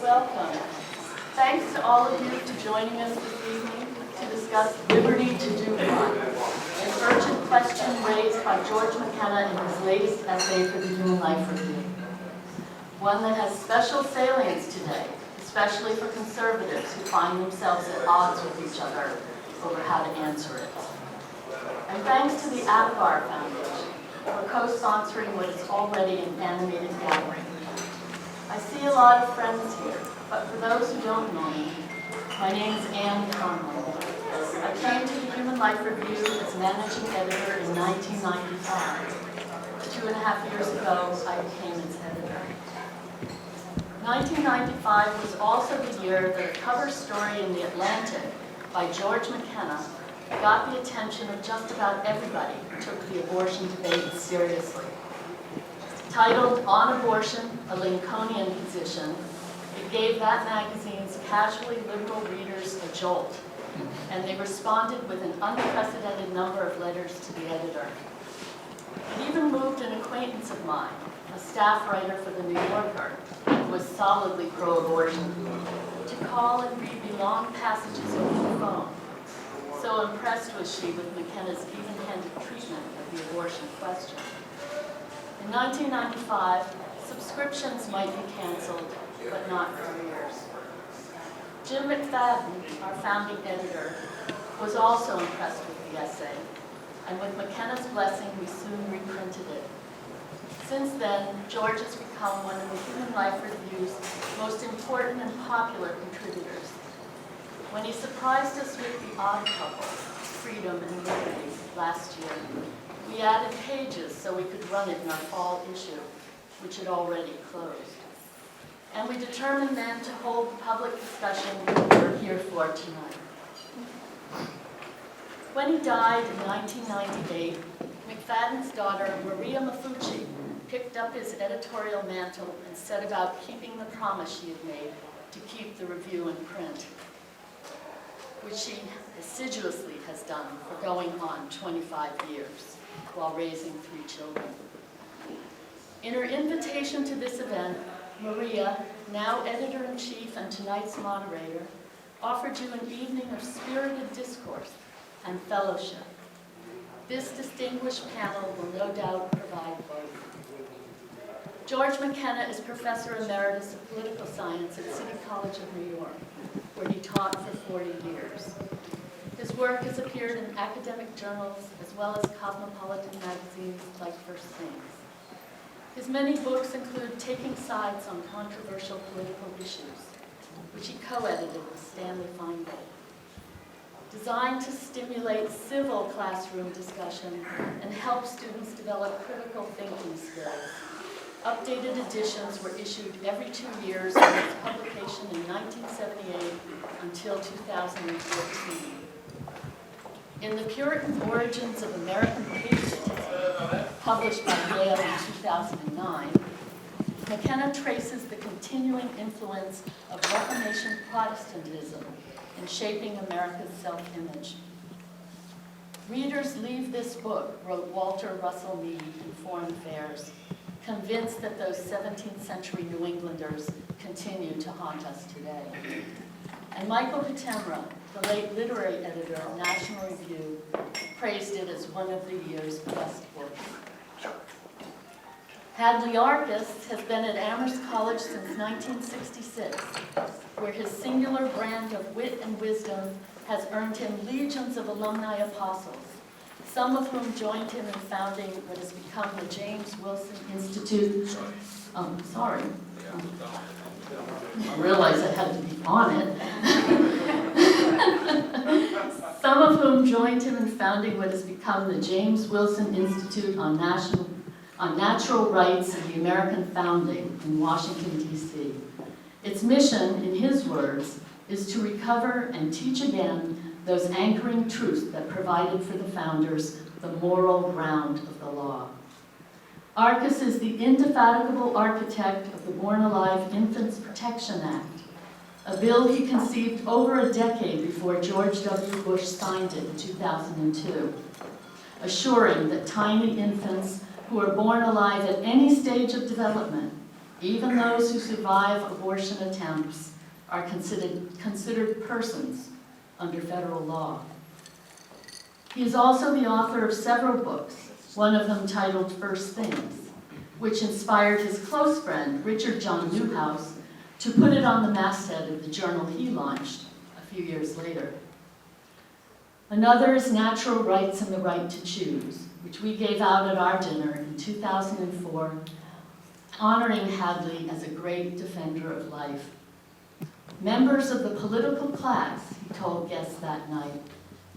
Welcome. Thanks to all of you for joining us this evening to discuss Liberty to Do What, an urgent question raised by George McKenna in his latest essay for the Human Life Review. One that has special salience today, especially for conservatives who find themselves at odds with each other over how to answer it. And thanks to the Apgar Foundation for co-sponsoring what is already an animated gathering. I see a lot of friends here, but for those who don't know me, my name is Anne Conlon. I came to the Human Life Review as managing editor in 1995. 2.5 years ago, I became its editor. 1995 was also the year that a cover story in The Atlantic by George McKenna got the attention of just about everybody who took the abortion debate seriously. Titled On Abortion, a Lincolnian Position, it gave that magazine's casually liberal readers a jolt, and they responded with an unprecedented number of letters to the editor. It even moved an acquaintance of mine, a staff writer for The New Yorker, who was solidly pro-abortion, to call and read the long passages over the phone. So impressed was she with McKenna's even-handed treatment of the abortion question. In 1995, subscriptions might be canceled, but not careers. Jim McFadden, our founding editor, was also impressed with the essay, and with McKenna's blessing, we soon reprinted it. Since then, George has become one of the Human Life Review's most important and popular contributors. When he surprised us with The Odd Couple, Freedom and Liberty, last year, we added pages so we could run it in our fall issue, which had already closed. And we determined then to hold the public discussion we're here for tonight. When he died in 1998, McFadden's daughter, Maria Mafucci, picked up his editorial mantle and set about keeping the promise she had made to keep the review in print, which she assiduously has done for going on 25 years while raising 3 children. In her invitation to this event, Maria, now editor-in-chief and tonight's moderator, offered you an evening of spirited discourse and fellowship. This distinguished panel will no doubt provide both. George McKenna is Professor Emeritus of Political Science at City College of New York, where he taught for 40 years. His work has appeared in academic journals as well as cosmopolitan magazines like First Things. His many books include Taking Sides on Controversial Political Issues, which he co-edited with Stanley Feingold. Designed to stimulate civil classroom discussion and help students develop critical thinking skills, updated editions were issued every 2 years from its publication in 1978 until 2014. In The Puritan Origins of American Patriotism, published by Yale in 2009, McKenna traces the continuing influence of Reformation Protestantism in shaping America's self-image. Readers leave this book, wrote Walter Russell Mead in Foreign Affairs, convinced that those 17th century New Englanders continue to haunt us today. And Michael Pitemra, the late literary editor of National Review, praised it as one of the year's best books. Hadley Arkes has been at Amherst College since 1966, where his singular brand of wit and wisdom has earned him legions of alumni apostles, some of whom joined him in founding what has become the James Wilson Institute. Sorry. I realized I had to be on it. Some of whom joined him in founding what has become the James Wilson Institute on Natural Rights and the American Founding in Washington, D.C. Its mission, in his words, is to recover and teach again those anchoring truths that provided for the founders the moral ground of the law. Arkes is the indefatigable architect of the Born Alive Infants Protection Act, a bill he conceived over a decade before George W. Bush signed it in 2002, assuring that tiny infants who are born alive at any stage of development Even those who survive abortion attempts are considered persons under federal law. He is also the author of several books, one of them titled First Things, which inspired his close friend, Richard John Newhouse, to put it on the masthead of the journal he launched a few years later. Another is Natural Rights and the Right to Choose, which we gave out at our dinner in 2004, honoring Hadley as a great defender of life. Members of the political class, he told guests that night,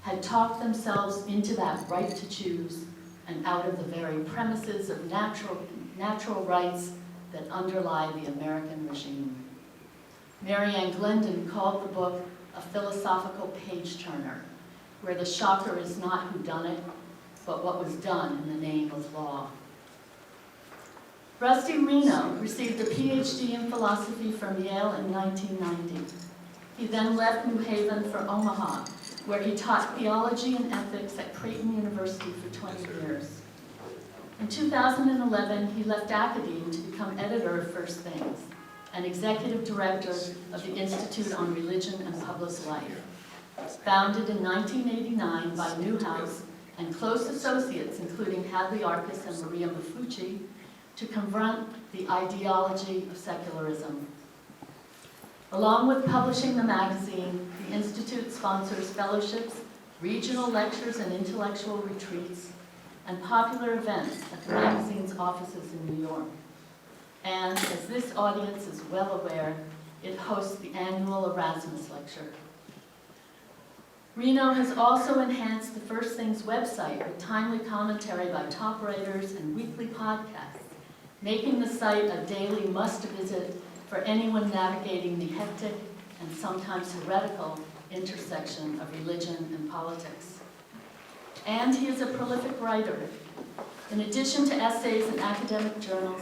had talked themselves into that right to choose and out of the very premises of natural rights that underlie the American regime. Mary Ann Glendon called the book a philosophical page-turner, where the shocker is not whodunit, but what was done in the name of law. Rusty Reno received a PhD in philosophy from Yale in 1990. He then left New Haven for Omaha, where he taught theology and ethics at Creighton University for 20 years. In 2011, he left academia to become editor of First Things and executive director of the Institute on Religion and Public Life, founded in 1989 by Newhouse and close associates, including Hadley Arkes and Maria Mafucci, to confront the ideology of secularism. Along with publishing the magazine, the Institute sponsors fellowships, regional lectures and intellectual retreats, and popular events at the magazine's offices in New York. And as this audience is well aware, it hosts the annual Erasmus Lecture. Reno has also enhanced the First Things website with timely commentary by top writers and weekly podcasts, making the site a daily must-visit for anyone navigating the hectic and sometimes heretical intersection of religion and politics. And he is a prolific writer. In addition to essays in academic journals,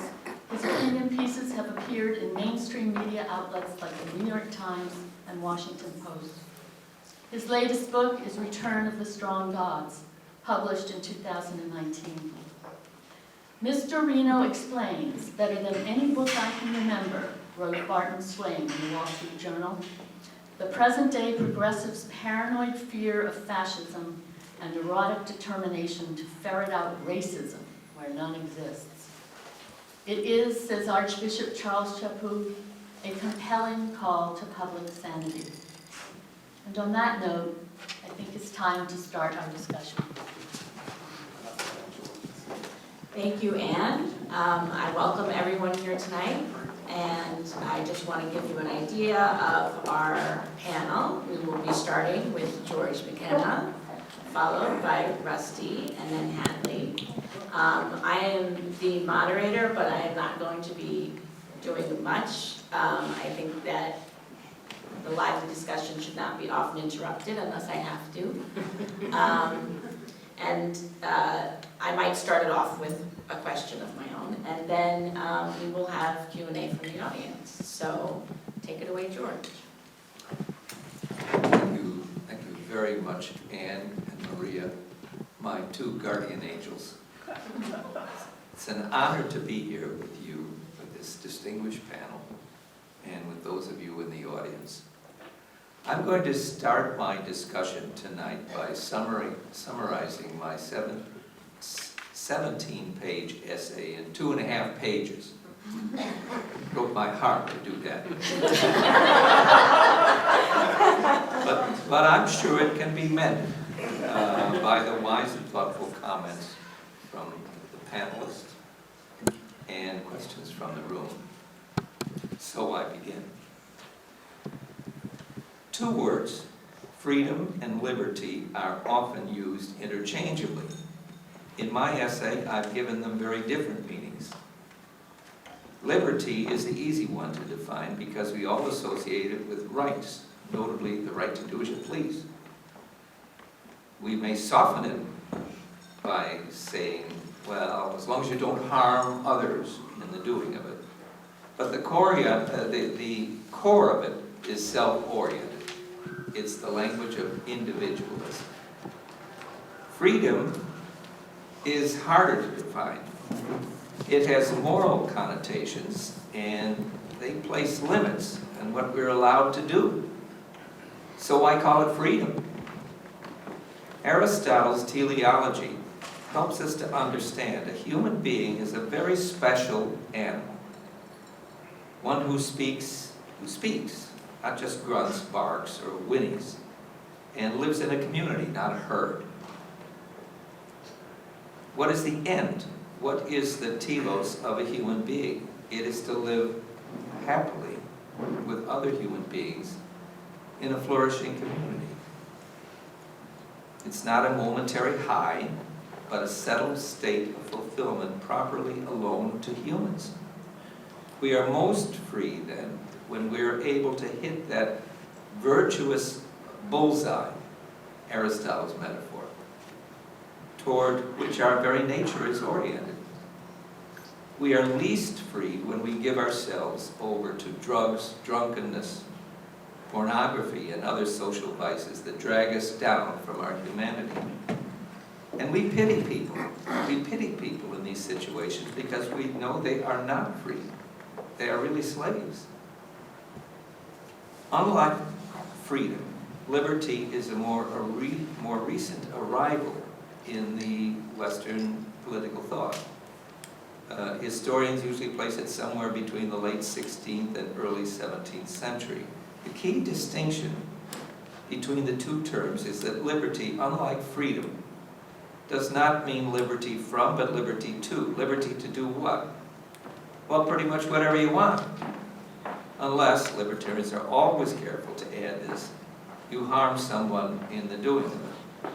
his opinion pieces have appeared in mainstream media outlets like the New York Times and Washington Post. His latest book is Return of the Strong Gods, published in 2019. Mr. Reno explains, better than any book I can remember, wrote Barton Swain in the Wall Street Journal, the present-day progressives' paranoid fear of fascism and erotic determination to ferret out racism where none exists. It is, says Archbishop Charles Chaput, a compelling call to public sanity. And on that note, I think it's time to start our discussion. Thank you, Anne. I welcome everyone here tonight, and I just want to give you an idea of our panel. We will be starting with George McKenna, followed by Rusty, and then Hadley. I am the moderator, but I am not going to be doing much. I think that the lively discussion should not be often interrupted unless I have to. I might start it off with a question of my own, and then we will have Q&A from the audience. So take it away, George. Thank you very much, Anne and Maria, my two guardian angels. It's an honor to be here with you, with this distinguished panel, and with those of you in the audience. I'm going to start my discussion tonight by summarizing my 17-page essay in 2.5 pages. It broke my heart to do that. but I'm sure it can be mended by the wise and thoughtful comments from the panelists and questions from the room. So I begin. 2 words, freedom and liberty, are often used interchangeably. In my essay, I've given them very different meanings. Liberty is the easy one to define because we all associate it with rights, notably the right to do as you please. We may soften it by saying, well, as long as you don't harm others in the doing of it. But the core of it is self-oriented. It's the language of individualism. Freedom is harder to define. It has moral connotations and they place limits on what we're allowed to do. So I call it freedom. Aristotle's teleology helps us to understand a human being is a very special animal. One who speaks, not just grunts, barks, or whinnies, and lives in a community, not a herd. What is the end? What is the telos of a human being? It is to live happily with other human beings in a flourishing community. It's not a momentary high, but a settled state of fulfillment properly alone to humans. We are most free then when we are able to hit that virtuous bullseye, Aristotle's metaphor, toward which our very nature is oriented. We are least free when we give ourselves over to drugs, drunkenness, pornography, and other social vices that drag us down from our humanity. And we pity people. We pity people in these situations because we know they are not free. They are really slaves. Unlike freedom, liberty is a more recent arrival in the Western political thought. Historians usually place it somewhere between the late 16th and early 17th century. The key distinction between the two terms is that liberty, unlike freedom, does not mean liberty from, but liberty to. Liberty to do what? Well, pretty much whatever you want. Unless, libertarians are always careful to add this, you harm someone in the doing of it.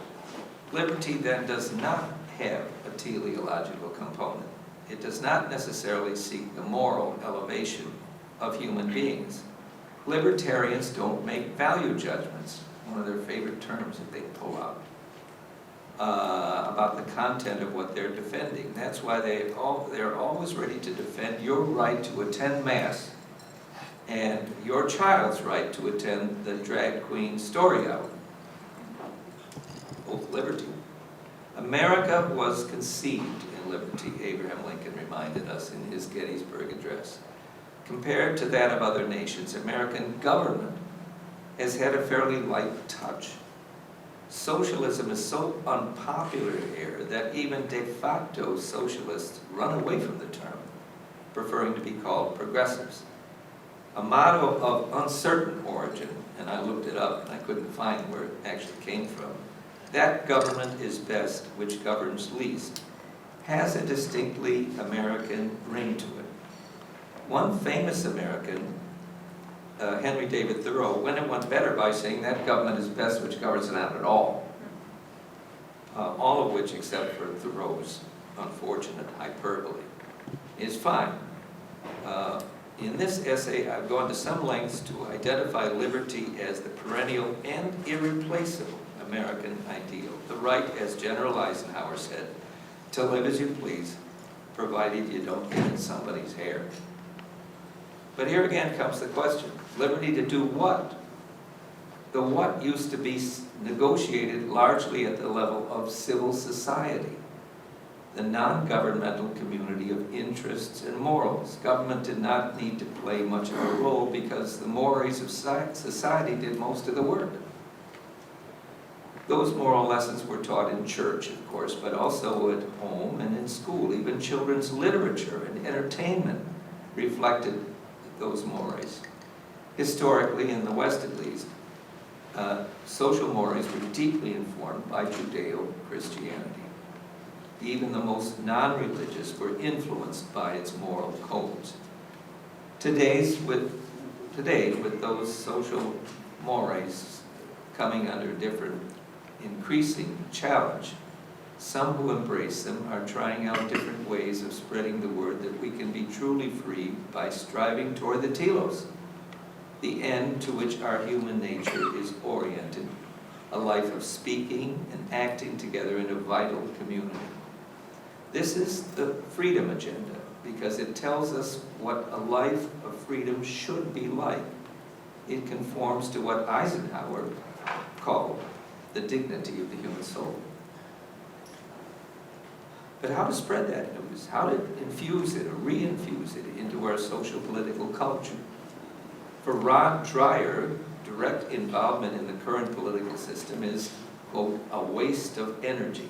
Liberty then does not have a teleological component. It does not necessarily seek the moral elevation of human beings. Libertarians don't make value judgments, one of their favorite terms that they pull out, about the content of what they're defending. That's why they're always ready to defend your right to attend Mass and your child's right to attend the drag queen story hour. Both liberty. America was conceived in liberty, Abraham Lincoln reminded us in his Gettysburg Address. Compared to that of other nations, American government has had a fairly light touch. Socialism is so unpopular here that even de facto socialists run away from the term, preferring to be called progressives. A motto of uncertain origin, and I looked it up and I couldn't find where it actually came from, that government is best which governs least, has a distinctly American ring to it. One famous American, Henry David Thoreau, went it one better by saying that government is best which governs not at all. All of which, except for Thoreau's unfortunate hyperbole, is fine. In this essay, I've gone to some lengths to identify liberty as the perennial and irreplaceable American ideal. The right, as General Eisenhower said, to live as you please, provided you don't get in somebody's hair. But here again comes the question, liberty to do what? The what used to be negotiated largely at the level of civil society, the non-governmental community of interests and morals. Government did not need to play much of a role because the mores of society did most of the work. Those moral lessons were taught in church, of course, but also at home and in school. Even children's literature and entertainment reflected those mores. Historically, in the West at least, social mores were deeply informed by Judeo-Christianity. Even the most non-religious were influenced by its moral codes. Today, with those social mores coming under different increasing challenge, some who embrace them are trying out different ways of spreading the word that we can be truly free by striving toward the telos, the end to which our human nature is oriented, a life of speaking and acting together in a vital community. This is the freedom agenda because it tells us what a life of freedom should be like. It conforms to what Eisenhower called the dignity of the human soul. But how to spread that news, how to infuse it or re-infuse it into our social political culture. For Rod Dreyer, direct involvement in the current political system is, quote, a waste of energy.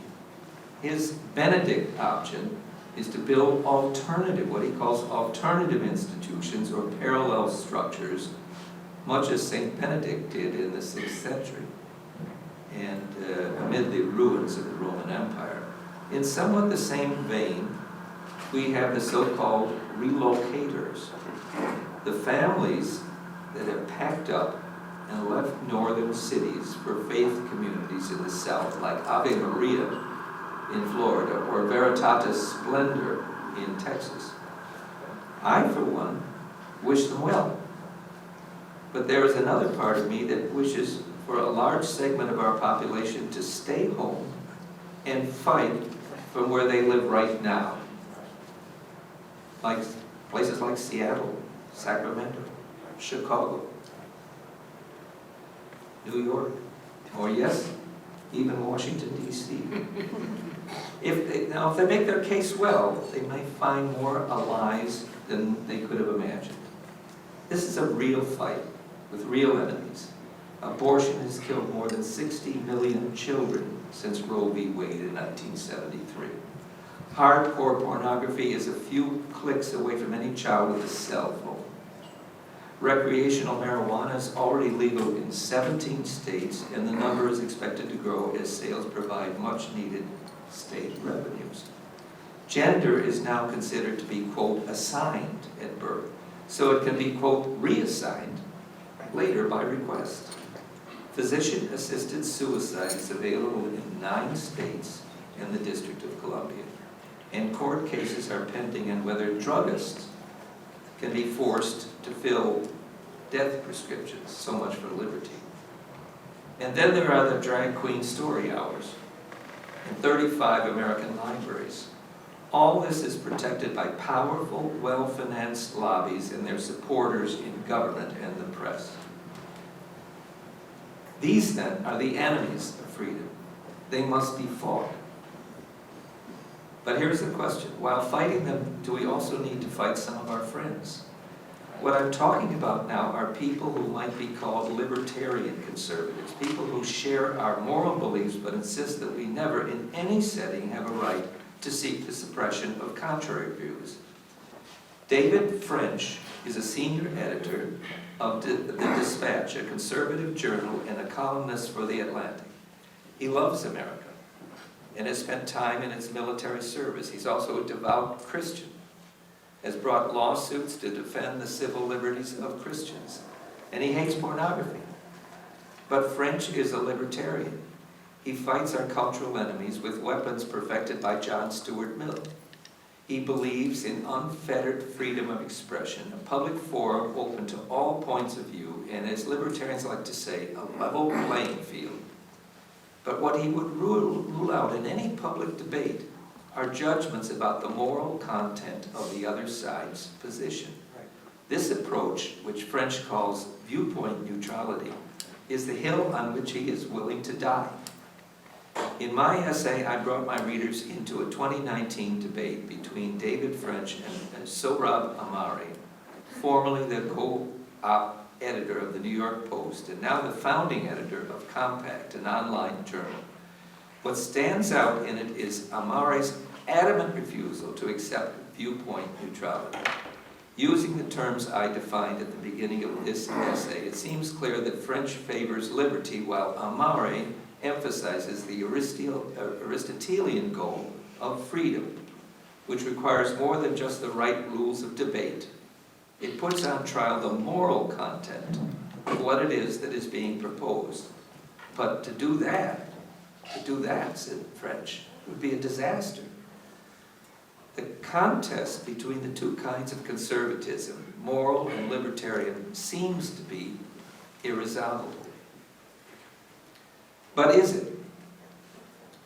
His Benedict option is to build alternative, what he calls alternative institutions or parallel structures, much as St. Benedict did in the 6th century and amid the ruins of the Roman Empire. In somewhat the same vein, we have the so-called relocators, the families that have packed up and left northern cities for faith communities in the south, like Ave Maria in Florida or Veritatis Splendor in Texas. I, for one, wish them well. But there is another part of me that wishes for a large segment of our population to stay home and fight from where they live right now. Like places like Seattle, Sacramento, Chicago, New York, or yes, even Washington, D.C. If they make their case well, they may find more allies than they could have imagined. This is a real fight with real enemies. Abortion has killed more than 60 million children since Roe v. Wade in 1973. Hardcore pornography is a few clicks away from any child with a cell phone. Recreational marijuana is already legal in 17 states, and the number is expected to grow as sales provide much-needed state revenues. Gender is now considered to be, quote, assigned at birth, so it can be, quote, reassigned later by request. Physician-assisted suicide is available in 9 states and the District of Columbia, and court cases are pending on whether druggists can be forced to fill death prescriptions. So much for liberty. And then there are the drag queen story hours in 35 American libraries. All this is protected by powerful, well-financed lobbies and their supporters in government and the press. These, then, are the enemies of freedom. They must be fought. But here's the question. While fighting them, do we also need to fight some of our friends? What I'm talking about now are people who might be called libertarian conservatives, people who share our moral beliefs but insist that we never, in any setting, have a right to seek the suppression of contrary views. David French is a senior editor of the Dispatch, a conservative journal, and a columnist for The Atlantic. He loves America and has spent time in its military service. He's also a devout Christian, has brought lawsuits to defend the civil liberties of Christians, and he hates pornography. But French is a libertarian. He fights our cultural enemies with weapons perfected by John Stuart Mill. He believes in unfettered freedom of expression, a public forum open to all points of view, and as libertarians like to say, a level playing field. But what he would rule out in any public debate are judgments about the moral content of the other side's position. This approach, which French calls viewpoint neutrality, is the hill on which he is willing to die. In my essay, I brought my readers into a 2019 debate between David French and Sohrab Ahmari, formerly the co-op editor of the New York Post, and now the founding editor of Compact, an online journal. What stands out in it is Ahmari's adamant refusal to accept viewpoint neutrality. Using the terms I defined at the beginning of this essay, it seems clear that French favors liberty while Ahmari emphasizes the Aristotelian goal of freedom, which requires more than just the right rules of debate. It puts on trial the moral content of what it is that is being proposed. But to do that, said French, would be a disaster. The contest between the two kinds of conservatism, moral and libertarian, seems to be irresolvable. But is it?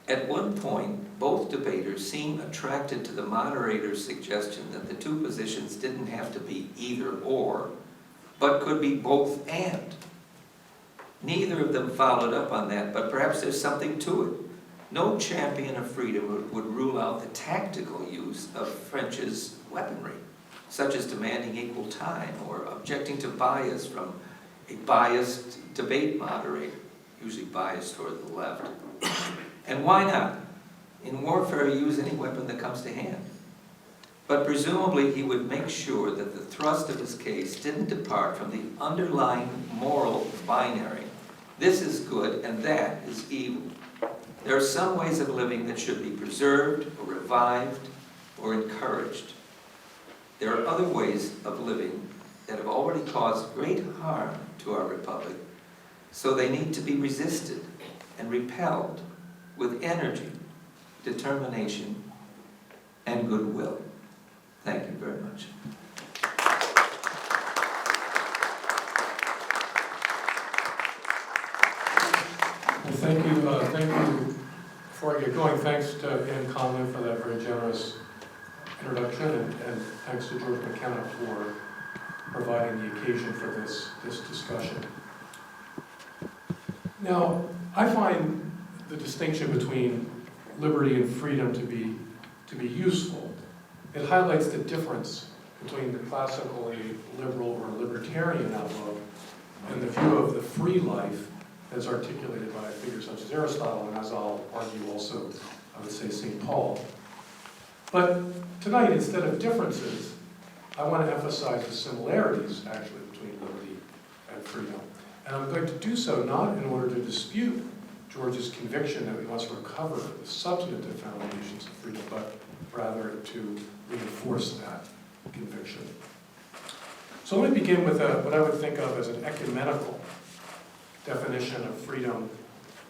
At one point, both debaters seem attracted to the moderator's suggestion that the two positions didn't have to be either or, but could be both and. Neither of them followed up on that, but perhaps there's something to it. No champion of freedom would rule out the tactical use of French's weaponry, such as demanding equal time or objecting to bias from a biased debate moderator, usually biased toward the left. And why not? In warfare, you use any weapon that comes to hand. But presumably, he would make sure that the thrust of his case didn't depart from the underlying moral binary. This is good and that is evil. There are some ways of living that should be preserved or revived or encouraged. There are other ways of living that have already caused great harm to our republic, so they need to be resisted and repelled with energy, determination, and goodwill. Thank you very much. Well, thank you. Before I get going, thanks to Ann Conlon for that very generous introduction, and thanks to George McKenna for providing the occasion for this discussion. Now, I find the distinction between liberty and freedom to be useful. It highlights the difference between the classically liberal or libertarian outlook and the view of the free life as articulated by a figure such as Aristotle, and as I'll argue also, I would say St. Paul. But tonight, instead of differences, I want to emphasize the similarities, actually, between liberty and freedom. And I'm going to do so not in order to dispute George's conviction that we must recover the substantive foundations of freedom, but rather to reinforce that conviction. So let me begin with what I would think of as an ecumenical definition of freedom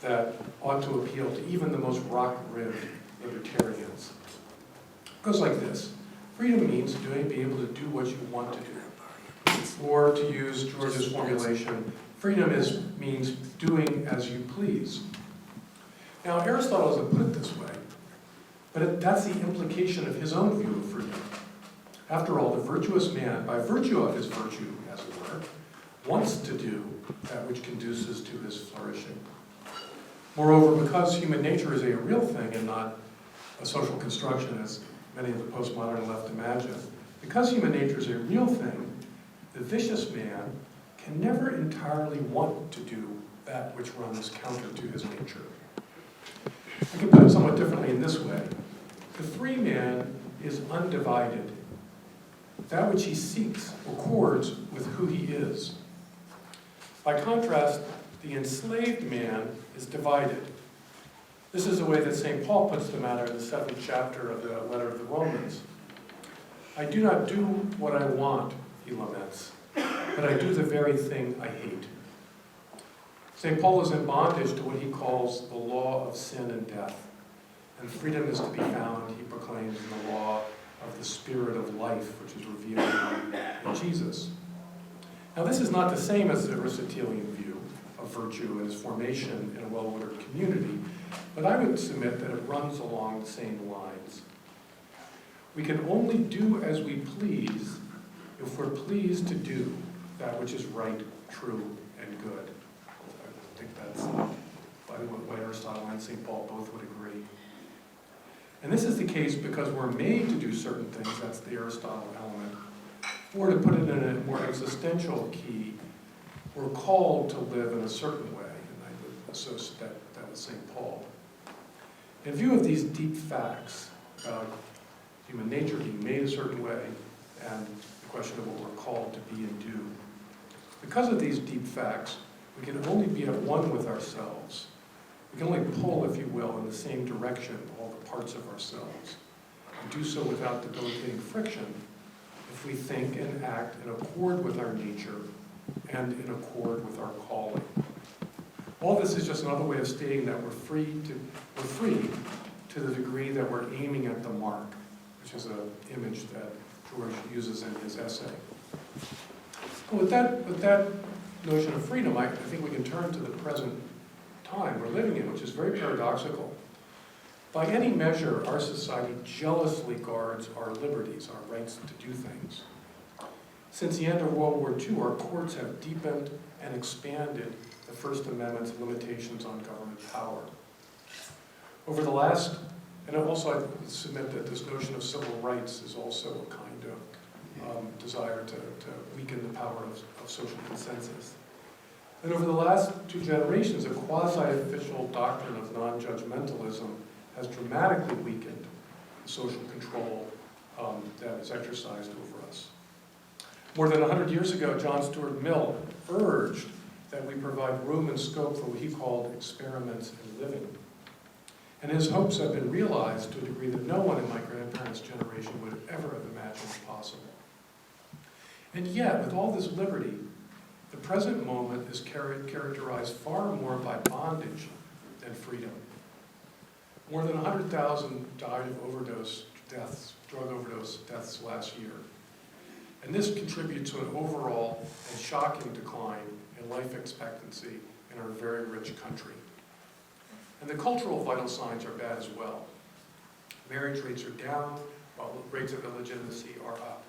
that ought to appeal to even the most rock-ribbed libertarians. It goes like this. Freedom means being able to do what you want to do. Or to use George's formulation, freedom means doing as you please. Now, Aristotle doesn't put it this way, but that's the implication of his own view of freedom. After all, the virtuous man, by virtue of his virtue, as it were, wants to do that which conduces to his flourishing. Moreover, because human nature is a real thing and not a social construction, as many of the postmodern left imagine, because human nature is a real thing, the vicious man can never entirely want to do that which runs counter to his nature. I can put it somewhat differently in this way. The free man is undivided. That which he seeks accords with who he is. By contrast, the enslaved man is divided. This is the way that St. Paul puts the matter in the 7th chapter of the letter of the Romans. I do not do what I want, he laments, but I do the very thing I hate. St. Paul is in bondage to what he calls the law of sin and death. And freedom is to be found, he proclaims, in the law of the Spirit of life, which is revealed in Jesus. Now, this is not the same as the Aristotelian view of virtue and its formation in a well-ordered community, but I would submit that it runs along the same lines. We can only do as we please if we're pleased to do that which is right, true, and good. I think that's what Aristotle and St. Paul both would agree. And this is the case because we're made to do certain things, that's the Aristotle element, or to put it in a more existential key, we're called to live in a certain way, and I would associate that with St. Paul. In view of these deep facts about human nature being made a certain way, and the question of what we're called to be and do, because of these deep facts, we can only be at one with ourselves. We can only pull, if you will, in the same direction, all the parts of ourselves, and do so without debilitating friction if we think and act in accord with our nature and in accord with our calling. All this is just another way of stating that we're free to the degree that we're aiming at the mark, which is an image that George uses in his essay. Well, with that notion of freedom, I think we can turn to the present time we're living in, which is very paradoxical. By any measure, our society jealously guards our liberties, our rights to do things. Since the end of World War II, our courts have deepened and expanded the First Amendment's limitations on government power. Over the last, and also I submit that this notion of civil rights is also a kind of desire to weaken the power of social consensus. And over the last 2 generations, a quasi-official doctrine of non-judgmentalism has dramatically weakened the social control that is exercised over us. More than 100 years ago, John Stuart Mill urged that we provide room and scope for what he called experiments in living. And his hopes have been realized to a degree that no one in my grandparents' generation would ever have imagined possible. And yet, with all this liberty, the present moment is characterized far more by bondage than freedom. More than 100,000 died of drug overdose deaths last year. And this contributes to an overall and shocking decline in life expectancy in our very rich country. And the cultural vital signs are bad as well. Marriage rates are down, while rates of illegitimacy are up.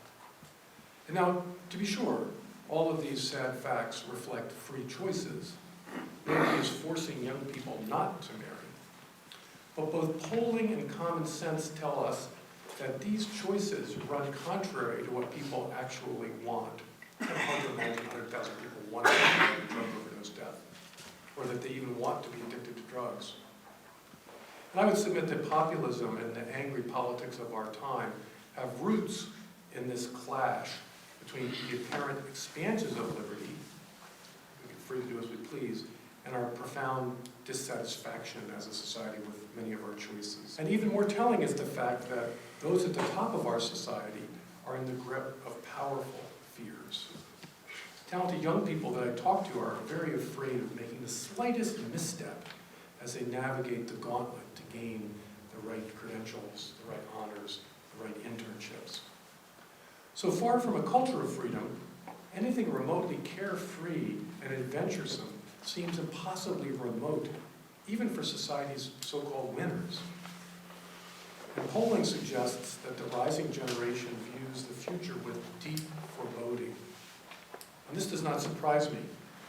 And now, to be sure, all of these sad facts reflect free choices. Nobody is forcing young people not to marry. But both polling and common sense tell us that these choices run contrary to what people actually want. It's kind of hard to imagine 100,000 people want to die of drug overdose death, or that they even want to be addicted to drugs. And I would submit that populism and the angry politics of our time have roots in this clash between the apparent expansions of liberty, we can free to do as we please, and our profound dissatisfaction as a society with many of our choices. And even more telling is the fact that those at the top of our society are in the grip of powerful fears. Talented young people that I talk to are very afraid of making the slightest misstep as they navigate the gauntlet to gain the right credentials, the right honors, the right internships. So far from a culture of freedom, anything remotely carefree and adventuresome seems impossibly remote, even for society's so-called winners. And polling suggests that the rising generation views the future with deep foreboding. And this does not surprise me,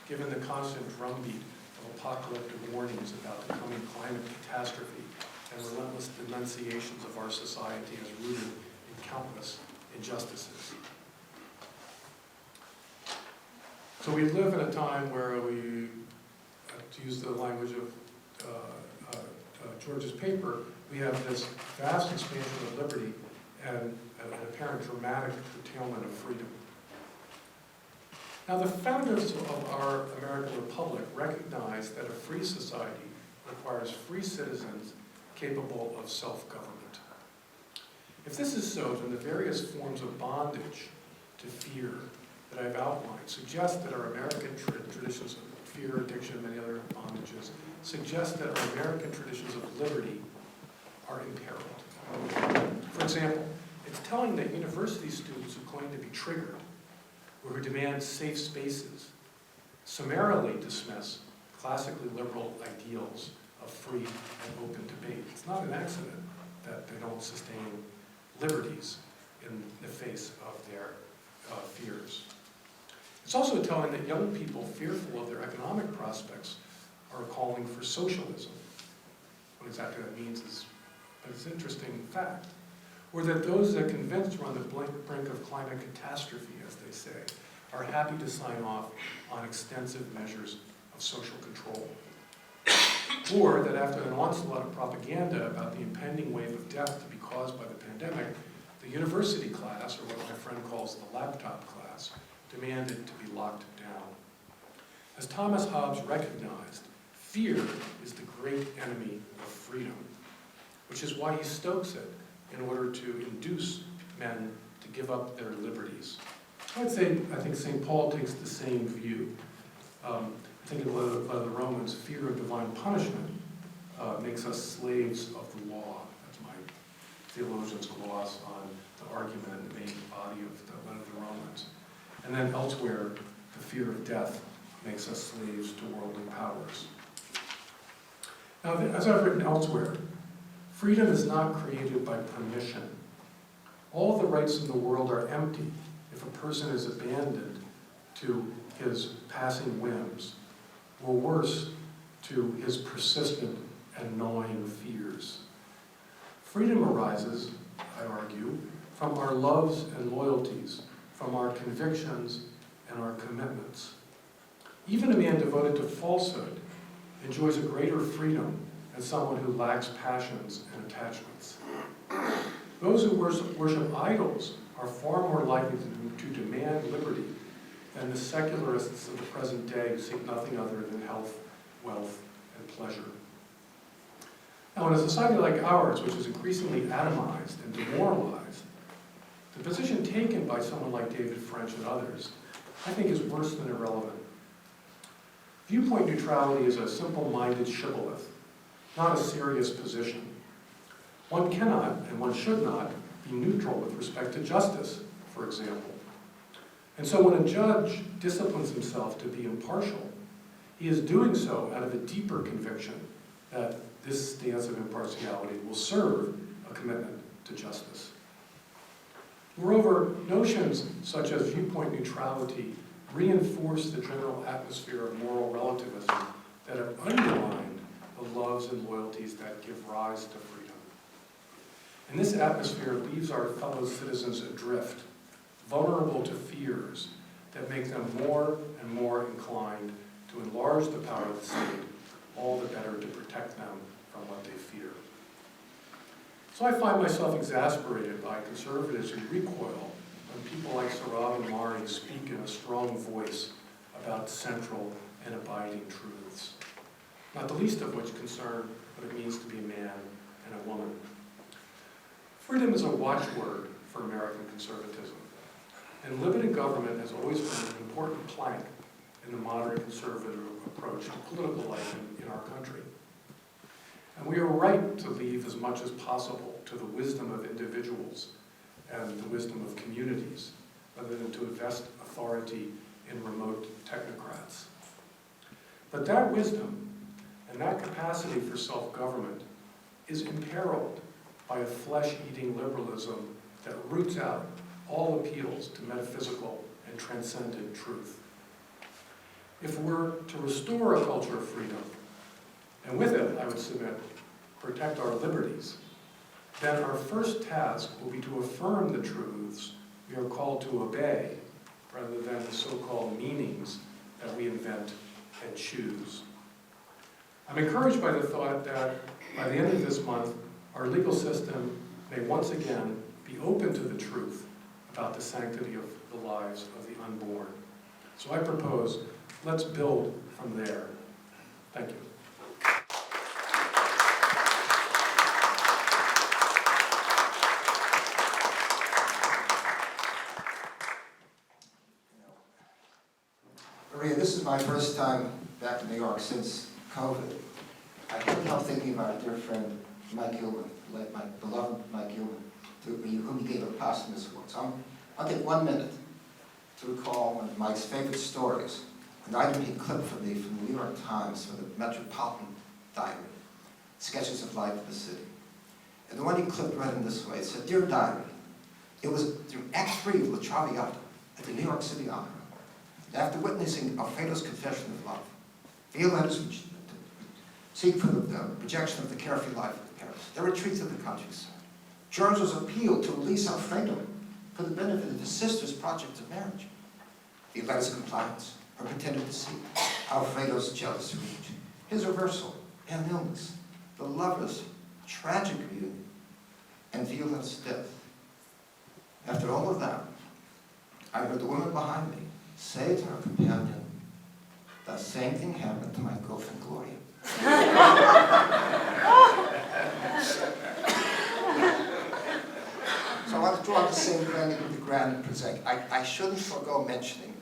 given the constant drumbeat of apocalyptic warnings about the coming climate catastrophe and relentless denunciations of our society as rooted in countless injustices. So we live in a time where we, to use the language of George's paper, we have this vast expansion of liberty and an apparent dramatic curtailment of freedom. Now, the founders of our American Republic recognized that a free society requires free citizens capable of self-government. If this is so, then the various forms of bondage to fear that I've outlined suggest that our American traditions of fear, addiction, and many other bondages suggest that our American traditions of liberty are imperiled. For example, it's telling that university students who claim to be triggered or who demand safe spaces summarily dismiss classically liberal ideals of free and open debate. It's not an accident that they don't sustain liberties in the face of their fears. It's also telling that young people fearful of their economic prospects are calling for socialism. What exactly that means is, but it's an interesting fact. Or that those that convinced are on the brink of climate catastrophe, as they say, are happy to sign off on extensive measures of social control. Or that after an onslaught of propaganda about the impending wave of death to be caused by the pandemic, the university class, or what my friend calls the laptop class, demanded to be locked down. As Thomas Hobbes recognized, fear is the great enemy of freedom, which is why he stokes it in order to induce men to give up their liberties. I think St. Paul takes the same view. I think in the letter of the Romans, fear of divine punishment makes us slaves of the law. That's my theologian's gloss on the argument in the main body of the letter of the Romans. And then elsewhere, the fear of death makes us slaves to worldly powers. Now, as I've written elsewhere, freedom is not created by permission. All the rights in the world are empty if a person is abandoned to his passing whims, or worse, to his persistent and gnawing fears. Freedom arises, I argue, from our loves and loyalties, from our convictions and our commitments. Even a man devoted to falsehood enjoys a greater freedom than someone who lacks passions and attachments. Those who worship idols are far more likely to demand liberty than the secularists of the present day who seek nothing other than health, wealth, and pleasure. Now, in a society like ours, which is increasingly atomized and demoralized, the position taken by someone like David French and others, I think, is worse than irrelevant. Viewpoint neutrality is a simple-minded shibboleth, not a serious position. One cannot, and one should not, be neutral with respect to justice, for example. And so when a judge disciplines himself to be impartial, he is doing so out of a deeper conviction that this stance of impartiality will serve a commitment to justice. Moreover, notions such as viewpoint neutrality reinforce the general atmosphere of moral relativism that have undermined the loves and loyalties that give rise to freedom. And this atmosphere leaves our fellow citizens adrift, vulnerable to fears that make them more and more inclined to enlarge the power of the state, all the better to protect them from what they fear. So I find myself exasperated by conservatives who recoil when people like Sohrab Ahmari speak in a strong voice about central and abiding truths, not the least of which concern what it means to be a man and a woman. Freedom is a watchword for American conservatism, and limited government has always been an important plank in the modern conservative approach to political life in our country. And we are right to leave as much as possible to the wisdom of individuals and the wisdom of communities, rather than to invest authority in remote technocrats. But that wisdom and that capacity for self-government is imperiled by a flesh-eating liberalism that roots out all appeals to metaphysical and transcendent truth. If we're to restore a culture of freedom, and with it, I would submit, protect our liberties, then our first task will be to affirm the truths we are called to obey, rather than the so-called meanings that we invent and choose. I'm encouraged by the thought that by the end of this month, our legal system may once again be open to the truth about the sanctity of the lives of the unborn. So I propose, let's build from there. Thank you. Maria, this is my first time back in New York since COVID. I couldn't help thinking about a dear friend, Mike Gilman, my beloved Mike Gilman, whom he gave a posthumous award. So I'll take 1 minute to recall one of Mike's favorite stories, an item he clipped for me from the New York Times for the Metropolitan Diary, Sketches of Life in the City. And the one he clipped read in this way. It said, "Dear Diary, it was through Act 3 of La Traviata at the New York City Opera. After witnessing Alfredo's confession of love, Violetta's seek for the rejection of the carefree life of Paris, their retreat to the countryside, George's appeal to release Alfredo for the benefit of his sister's project of marriage, Violetta's compliance, her pretended deceit, Alfredo's jealous rage, his reversal and illness, the lovers' tragic reunion, and Violetta's death. After all of that, I heard the woman behind me say to her companion, the same thing happened to my girlfriend Gloria." So I want to draw the same branding with the grand present. I shouldn't forego mentioning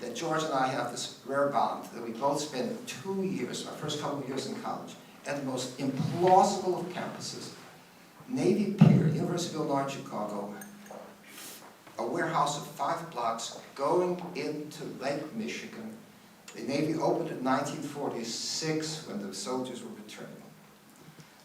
that George and I have this rare bond that we both spent 2 years, our first couple of years in college, at the most implausible of campuses, Navy Pier, University of Illinois, Chicago, a warehouse of 5 blocks going into Lake Michigan. The Navy opened in 1946 when the soldiers were returning.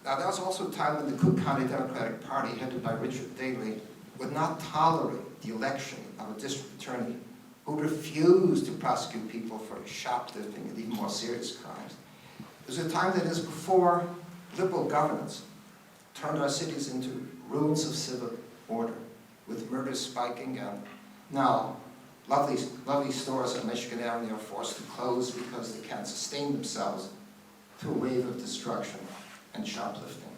Now that was also a time when the Cook County Democratic Party, headed by Richard Daley, would not tolerate the election of a district attorney who refused to prosecute people for shoplifting and even more serious crimes. It was a time that is before Liberal governance turned our cities into ruins of civil order, with murders spiking, and now lovely stores on Michigan Avenue are forced to close because they can't sustain themselves through a wave of destruction and shoplifting.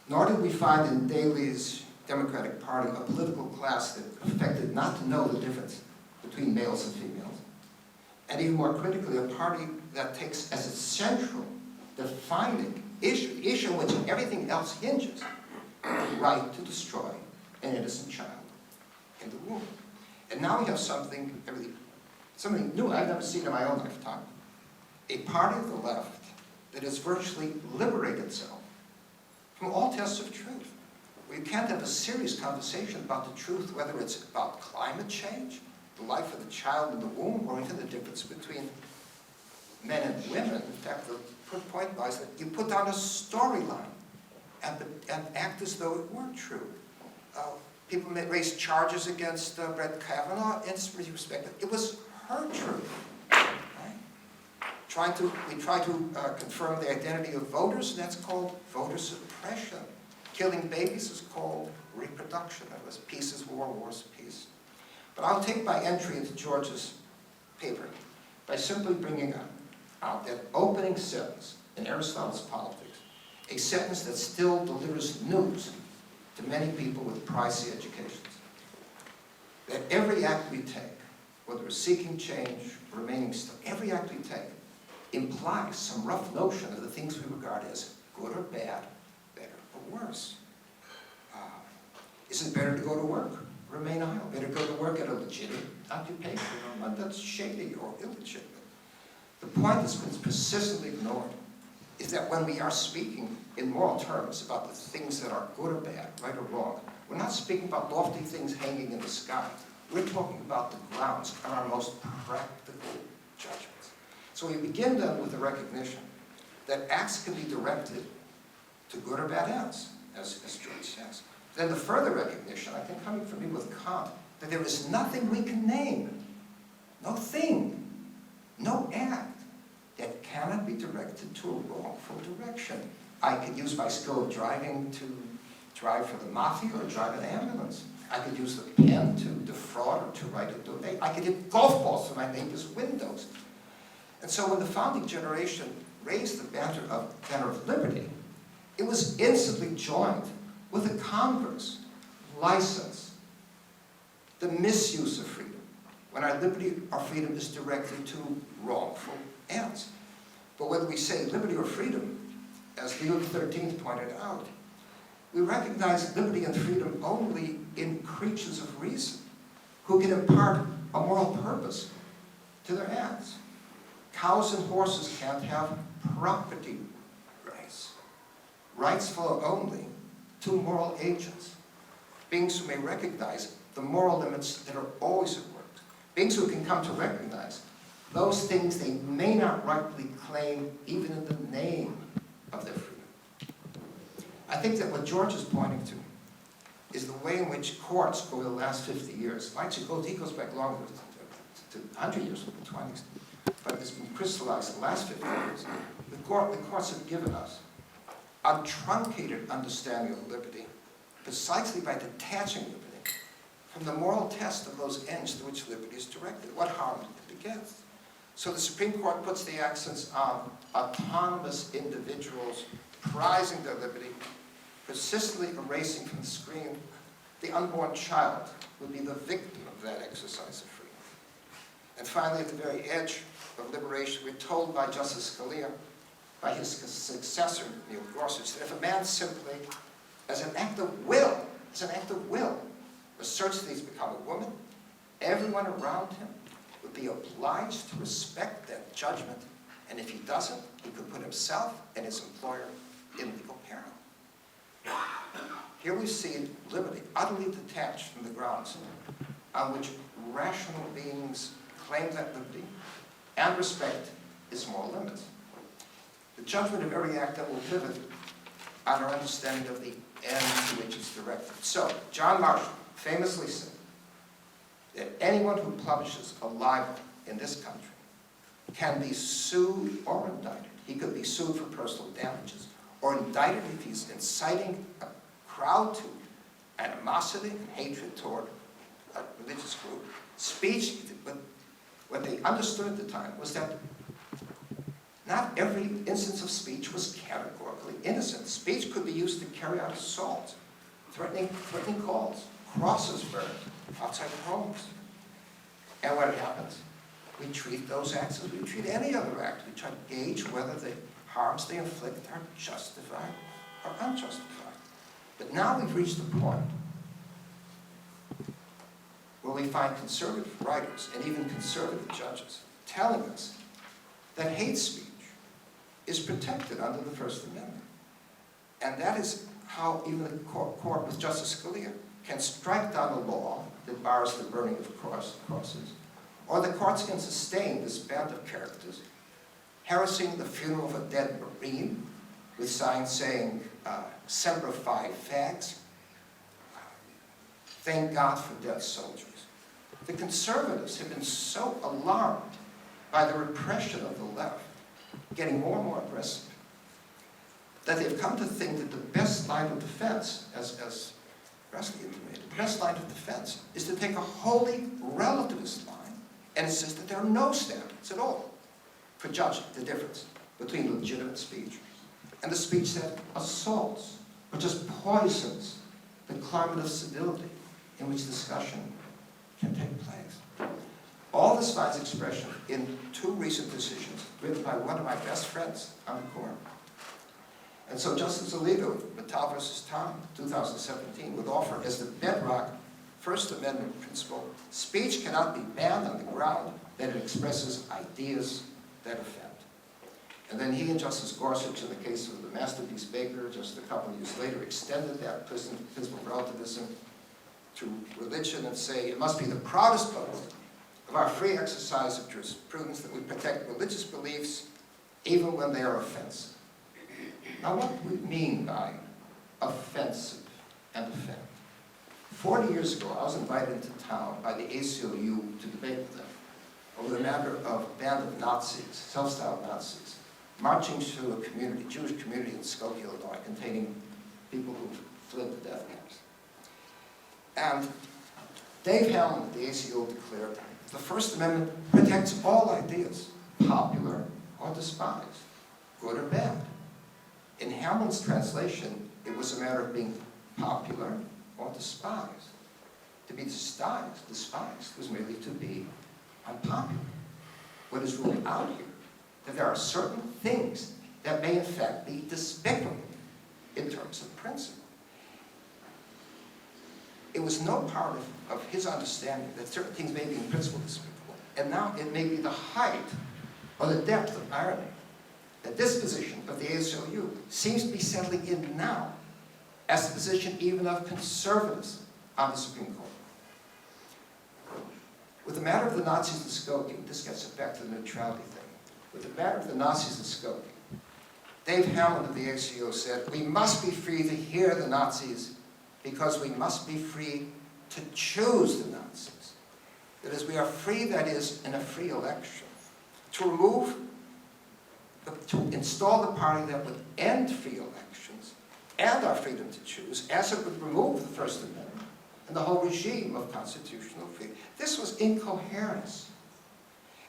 Nor did we find in Daley's Democratic Party a political class that affected not to know the difference between males and females. And even more critically, a party that takes as its central, defining issue, the issue on which everything else hinges, the right to destroy an innocent child in the womb. And now we have something new I've never seen in my own lifetime. A party of the left that has virtually liberated itself from all tests of truth. Where you can't have a serious conversation about the truth, whether it's about climate change, the life of the child in the womb, or even the difference between men and women. In fact, the point was that you put down a storyline and act as though it weren't true. People may raise charges against Brett Kavanaugh in respect. It was her truth. Right? We try to confirm the identity of voters, and that's called voter suppression. Killing babies is called reproduction. It was peace is war, war is peace. But I'll take my entry into George's paper by simply bringing out that opening sentence in Aristotle's Politics, a sentence that still delivers news to many people with pricey educations. That every act we take, whether it's seeking change, remaining still, every act we take implies some rough notion of the things we regard as good or bad, better or worse. Is it better to go to work? Remain idle. Better go to work at a legitimate occupation or one that's shady or illegitimate. The point that's been persistently ignored is that when we are speaking in moral terms about the things that are good or bad, right or wrong, we're not speaking about lofty things hanging in the sky. We're talking about the grounds of our most practical judgments. So we begin then with the recognition that acts can be directed to good or bad ends, as George says. Then the further recognition, I think coming from me with Kant, that there is nothing we can name, no thing, no act, that cannot be directed to a wrongful direction. I could use my skill of driving to drive for the mafia or drive an ambulance. I could use the pen to defraud or to write a donate. I could hit golf balls through my neighbor's windows. And so when the founding generation raised the banner of liberty, it was instantly joined with the converse, license, the misuse of freedom, when our liberty or freedom is directed to wrongful ends. But whether we say liberty or freedom, as Leo XIII pointed out, we recognize liberty and freedom only in creatures of reason, who can impart a moral purpose to their acts. Cows and horses can't have property rights. Rights flow only to moral agents, beings who may recognize the moral limits that are always at work, beings who can come to recognize those things they may not rightly claim even in the name of their freedom. I think that what George is pointing to is the way in which courts over the last 50 years, actually he goes back longer, to 100 years, the 20s, but it's been crystallized in the last 50 years. The courts have given us a truncated understanding of liberty precisely by detaching liberty from the moral test of those ends to which liberty is directed. What harm it begets. So the Supreme Court puts the accents on autonomous individuals prizing their liberty, persistently erasing from the screen the unborn child who would be the victim of that exercise of freedom. And finally, at the very edge of liberation, we're told by Justice Scalia, by his successor, Neil Gorsuch, that if a man simply, as an act of will, asserts that he's become a woman, everyone around him would be obliged to respect that judgment, and if he doesn't, he could put himself and his employer in legal peril. Here we see liberty utterly detached from the grounds on which rational beings claim that liberty and respect its moral limits. The judgment of every act that will pivot on our understanding of the end to which it's directed. So, John Marshall famously said that anyone who publishes a libel in this country can be sued or indicted. He could be sued for personal damages, or indicted if he's inciting a crowd to animosity and hatred toward a religious group. Speech, but what they understood at the time was that not every instance of speech was categorically innocent. Speech could be used to carry out assault, threatening calls, crosses burned outside homes. And what happens? We treat those acts as we treat any other act. We try to gauge whether the harms they inflict are justified or unjustified. But now we've reached a point where we find conservative writers and even conservative judges telling us that hate speech is protected under the First Amendment. And that is how even the court with Justice Scalia can strike down a law that bars the burning of crosses, or the courts can sustain this band of characters harassing the funeral of a dead Marine with signs saying, Semper Fi fags, thank God for dead soldiers. The conservatives have been so alarmed by the repression of the left, getting more and more aggressive, that they've come to think that the best line of defense, as Presley intimated, the best line of defense is to take a wholly relativist line and insist that there are no standards at all for judging the difference between legitimate speech and the speech that assaults or just poisons the climate of civility in which discussion can take place. All this finds expression in two recent decisions written by one of my best friends on the court. And so Justice Alito, Mattel versus Tom, 2017, would offer as the bedrock First Amendment principle, speech cannot be banned on the ground that it expresses ideas that offend. And then he and Justice Gorsuch, in the case of the Masterpiece Baker, just a couple of years later, extended that principle of relativism to religion and say it must be the proudest boast of our free exercise of jurisprudence that we protect religious beliefs even when they are offensive. Now, what do we mean by offensive and offend? 40 years ago, I was invited into town by the ACLU to debate with them over the matter of a band of Nazis, self-styled Nazis, marching through a community, Jewish community in Skokie, Illinois, containing people who fled the death camps. And Dave Hellman at the ACLU declared, the First Amendment protects all ideas, popular or despised, good or bad. In Hellman's translation, it was a matter of being popular or despised. To be despised was merely to be unpopular. What is ruled out here, that there are certain things that may in fact be despicable in terms of principle. It was no part of his understanding that certain things may be in principle despicable, and now it may be the height or the depth of irony that this position of the ACLU seems to be settling in now as the position even of conservatives on the Supreme Court. With the matter of the Nazis in Skokie, this gets us back to the neutrality thing. With the matter of the Nazis in Skokie, Dave Hellman of the ACLU said, we must be free to hear the Nazis because we must be free to choose the Nazis. That is, we are free, that is, in a free election, to install the party that would end free elections and our freedom to choose, as it would remove the First Amendment and the whole regime of constitutional freedom. This was incoherence.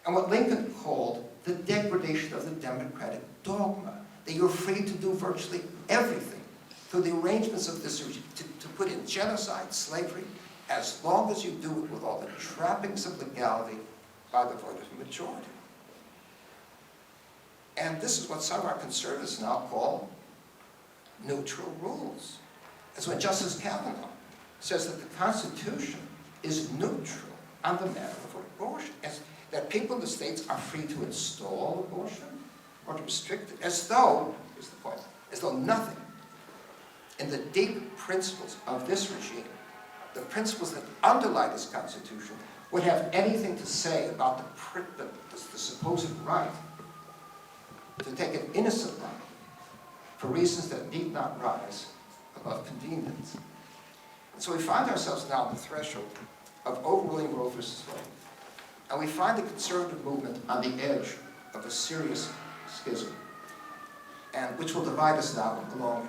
And what Lincoln called the degradation of the democratic dogma, that you're free to do virtually everything through the arrangements of this regime, to put in genocide, slavery, as long as you do it with all the trappings of legality by the vote of a majority. And this is what some of our conservatives now call neutral rules. That's when Justice Kavanaugh says that the Constitution is neutral on the matter of abortion, that people in the states are free to install abortion or to restrict it, as though, here's the point, as though nothing in the deep principles of this regime, the principles that underlie this Constitution, would have anything to say about the supposed right to take an innocent life for reasons that need not rise above convenience. And so we find ourselves now on the threshold of overruling Roe versus Wade. And we find the conservative movement on the edge of a serious schism. and which will divide us now along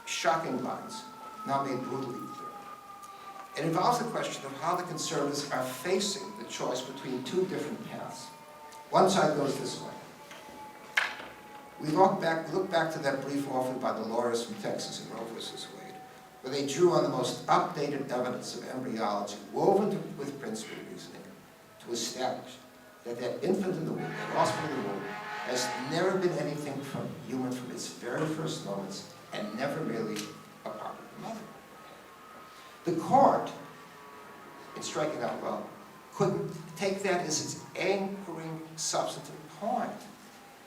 shocking lines, now made brutally clear. It involves the question of how the conservatives are facing the choice between two different paths. One side goes this way. We look back to that brief offered by the lawyers from Texas in Roe v. Wade, where they drew on the most updated evidence of embryology, woven with principle reasoning, to establish that that infant in the womb, that offspring in the womb, has never been anything from human from its very first moments, and never really a part of the mother. The court, in striking out well, could take that as its anchoring substantive point,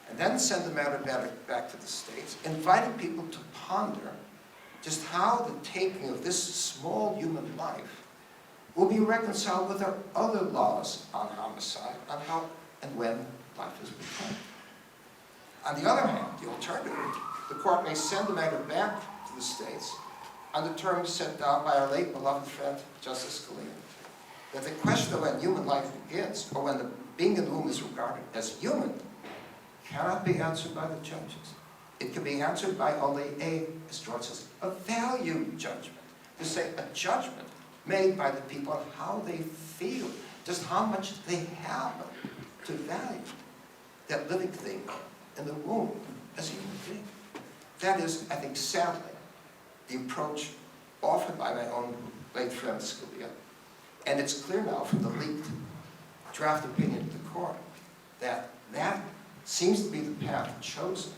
and then send the matter back to the states, inviting people to ponder just how the taking of this small human life will be reconciled with our other laws on homicide, on how and when life is returned. On the other hand, the alternative, the court may send the matter back to the states on the terms set down by our late beloved friend, Justice Scalia, that the question of when human life begins, or when the being in the womb is regarded as human, cannot be answered by the judges. It can be answered by only as George says, a value judgment. To say a judgment made by the people on how they feel, just how much they have to value that living thing in the womb as a human being. That is, I think, sadly, the approach offered by my own late friend Scalia. And it's clear now from the leaked draft opinion of the court that that seems to be the path chosen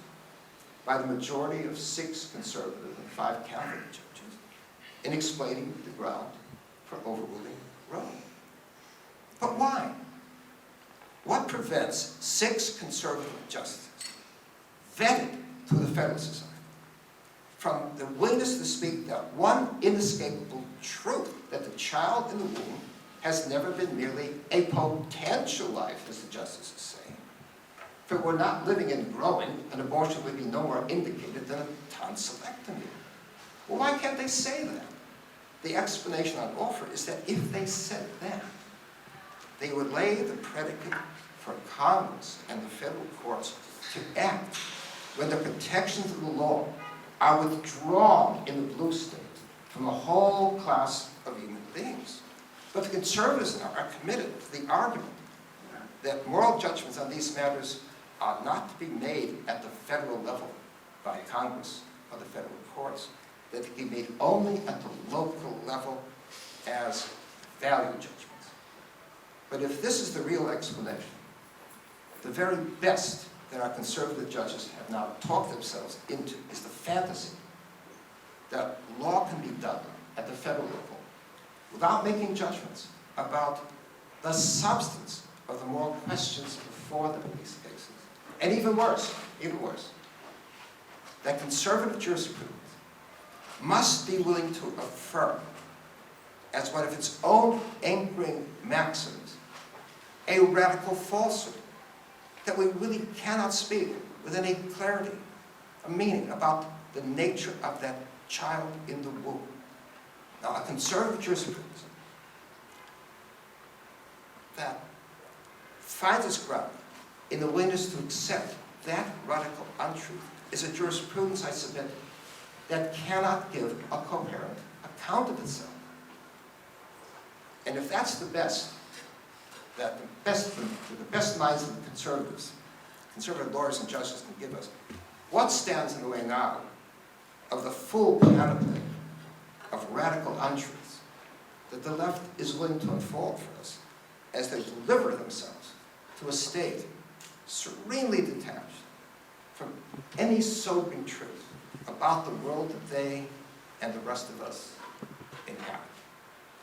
by the majority of 6 conservative and 5 Catholic judges in explaining the ground for overruling Roe. But why? What prevents 6 conservative justices, vetted through the Federalist Society, from the willingness to speak that one inescapable truth, that the child in the womb has never been merely a potential life, as the justices say. If it were not living and growing, an abortion would be no more indicated than a tonsillectomy. Well, why can't they say that? The explanation on offer is that if they said that, they would lay the predicate for Congress and the federal courts to act when the protections of the law are withdrawn in the blue state from a whole class of human beings. But the conservatives now are committed to the argument that moral judgments on these matters are not to be made at the federal level by Congress or the federal courts, that they can be made only at the local level as value judgments. But if this is the real explanation, the very best that our conservative judges have now talked themselves into is the fantasy that law can be done at the federal level without making judgments about the substance of the moral questions before them in these cases. And even worse, that conservative jurisprudence must be willing to affirm as one of its own anchoring maxims a radical falsehood that we really cannot speak with any clarity, a meaning about the nature of that child in the womb. Now, a conservative jurisprudence that finds its ground in the willingness to accept that radical untruth is a jurisprudence, I submit, that cannot give a coherent account of itself. And if that's the best, that the best minds of the conservatives, conservative lawyers and judges can give us, what stands in the way now of the full panoply of radical untruths that the left is willing to unfold for us as they deliver themselves to a state serenely detached from any sobering truth about the world that they and the rest of us inhabit.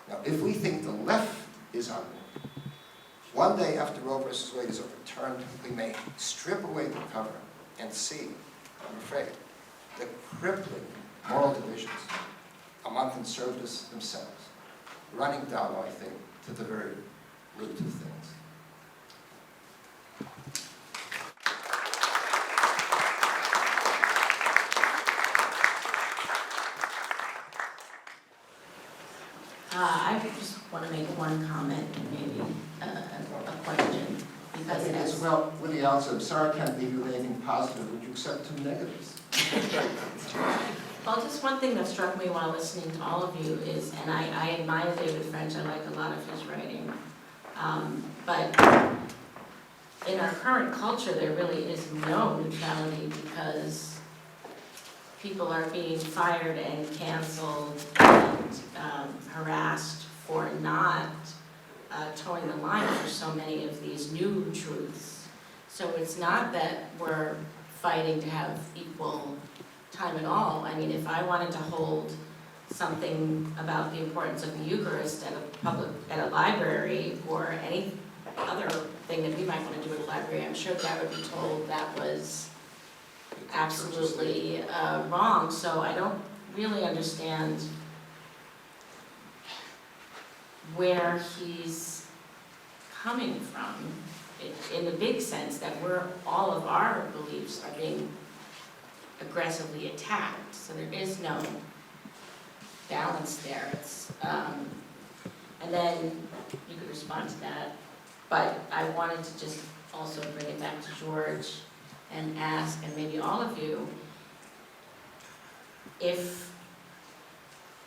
Now, if we think the left is unwilling, one day after Roe v. Wade is overturned, we may strip away the cover and see, I'm afraid, the crippling moral divisions among conservatives themselves, running down, I think, to the very root of things. I just want to make one comment, maybe a question, because I think as as well, with the outset of sorry I can't leave you with anything positive. Would you accept 2 negatives? Well, just one thing that struck me while listening to all of you is, and I admire David French, I like a lot of his writing, but in our current culture, there really is no neutrality because people are being fired and canceled and harassed for not towing the line for so many of these new truths. So it's not that we're fighting to have equal time at all. I mean, if I wanted to hold something about the importance of the Eucharist at a library or any other thing that we might want to do at a library, I'm sure that would be told that was absolutely wrong. So I don't really understand where he's coming from in the big sense that all of our beliefs are being aggressively attacked. So there is no balance there. And then you could respond to that. But I wanted to just also bring it back to George and ask, and maybe all of you, if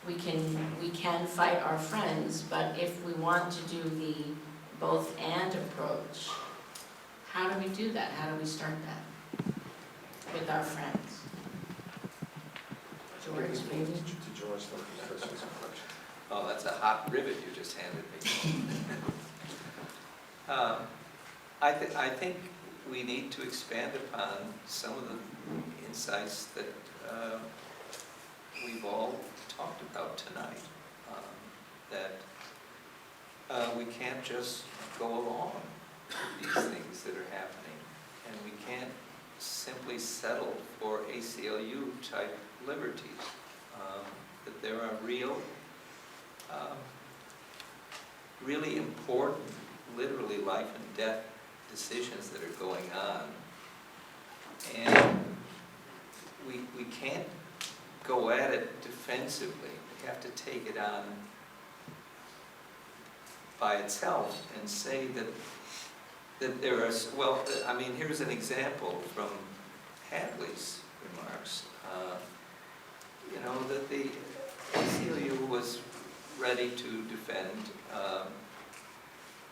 we can fight our friends, but if we want to do the both and approach, how do we do that? How do we start that with our friends? George, maybe? To George, Oh, that's a hot rivet you just handed me. I think we need to expand upon some of the insights that we've all talked about tonight. That we can't just go along with these things that are happening, and we can't simply settle for ACLU type liberties. That there are really important, literally life and death decisions that are going on, and we can't go at it defensively. We have to take it on by itself and say that there are, well, I mean, here's an example from Hadley's remarks. You know, that the ACLU was ready to defend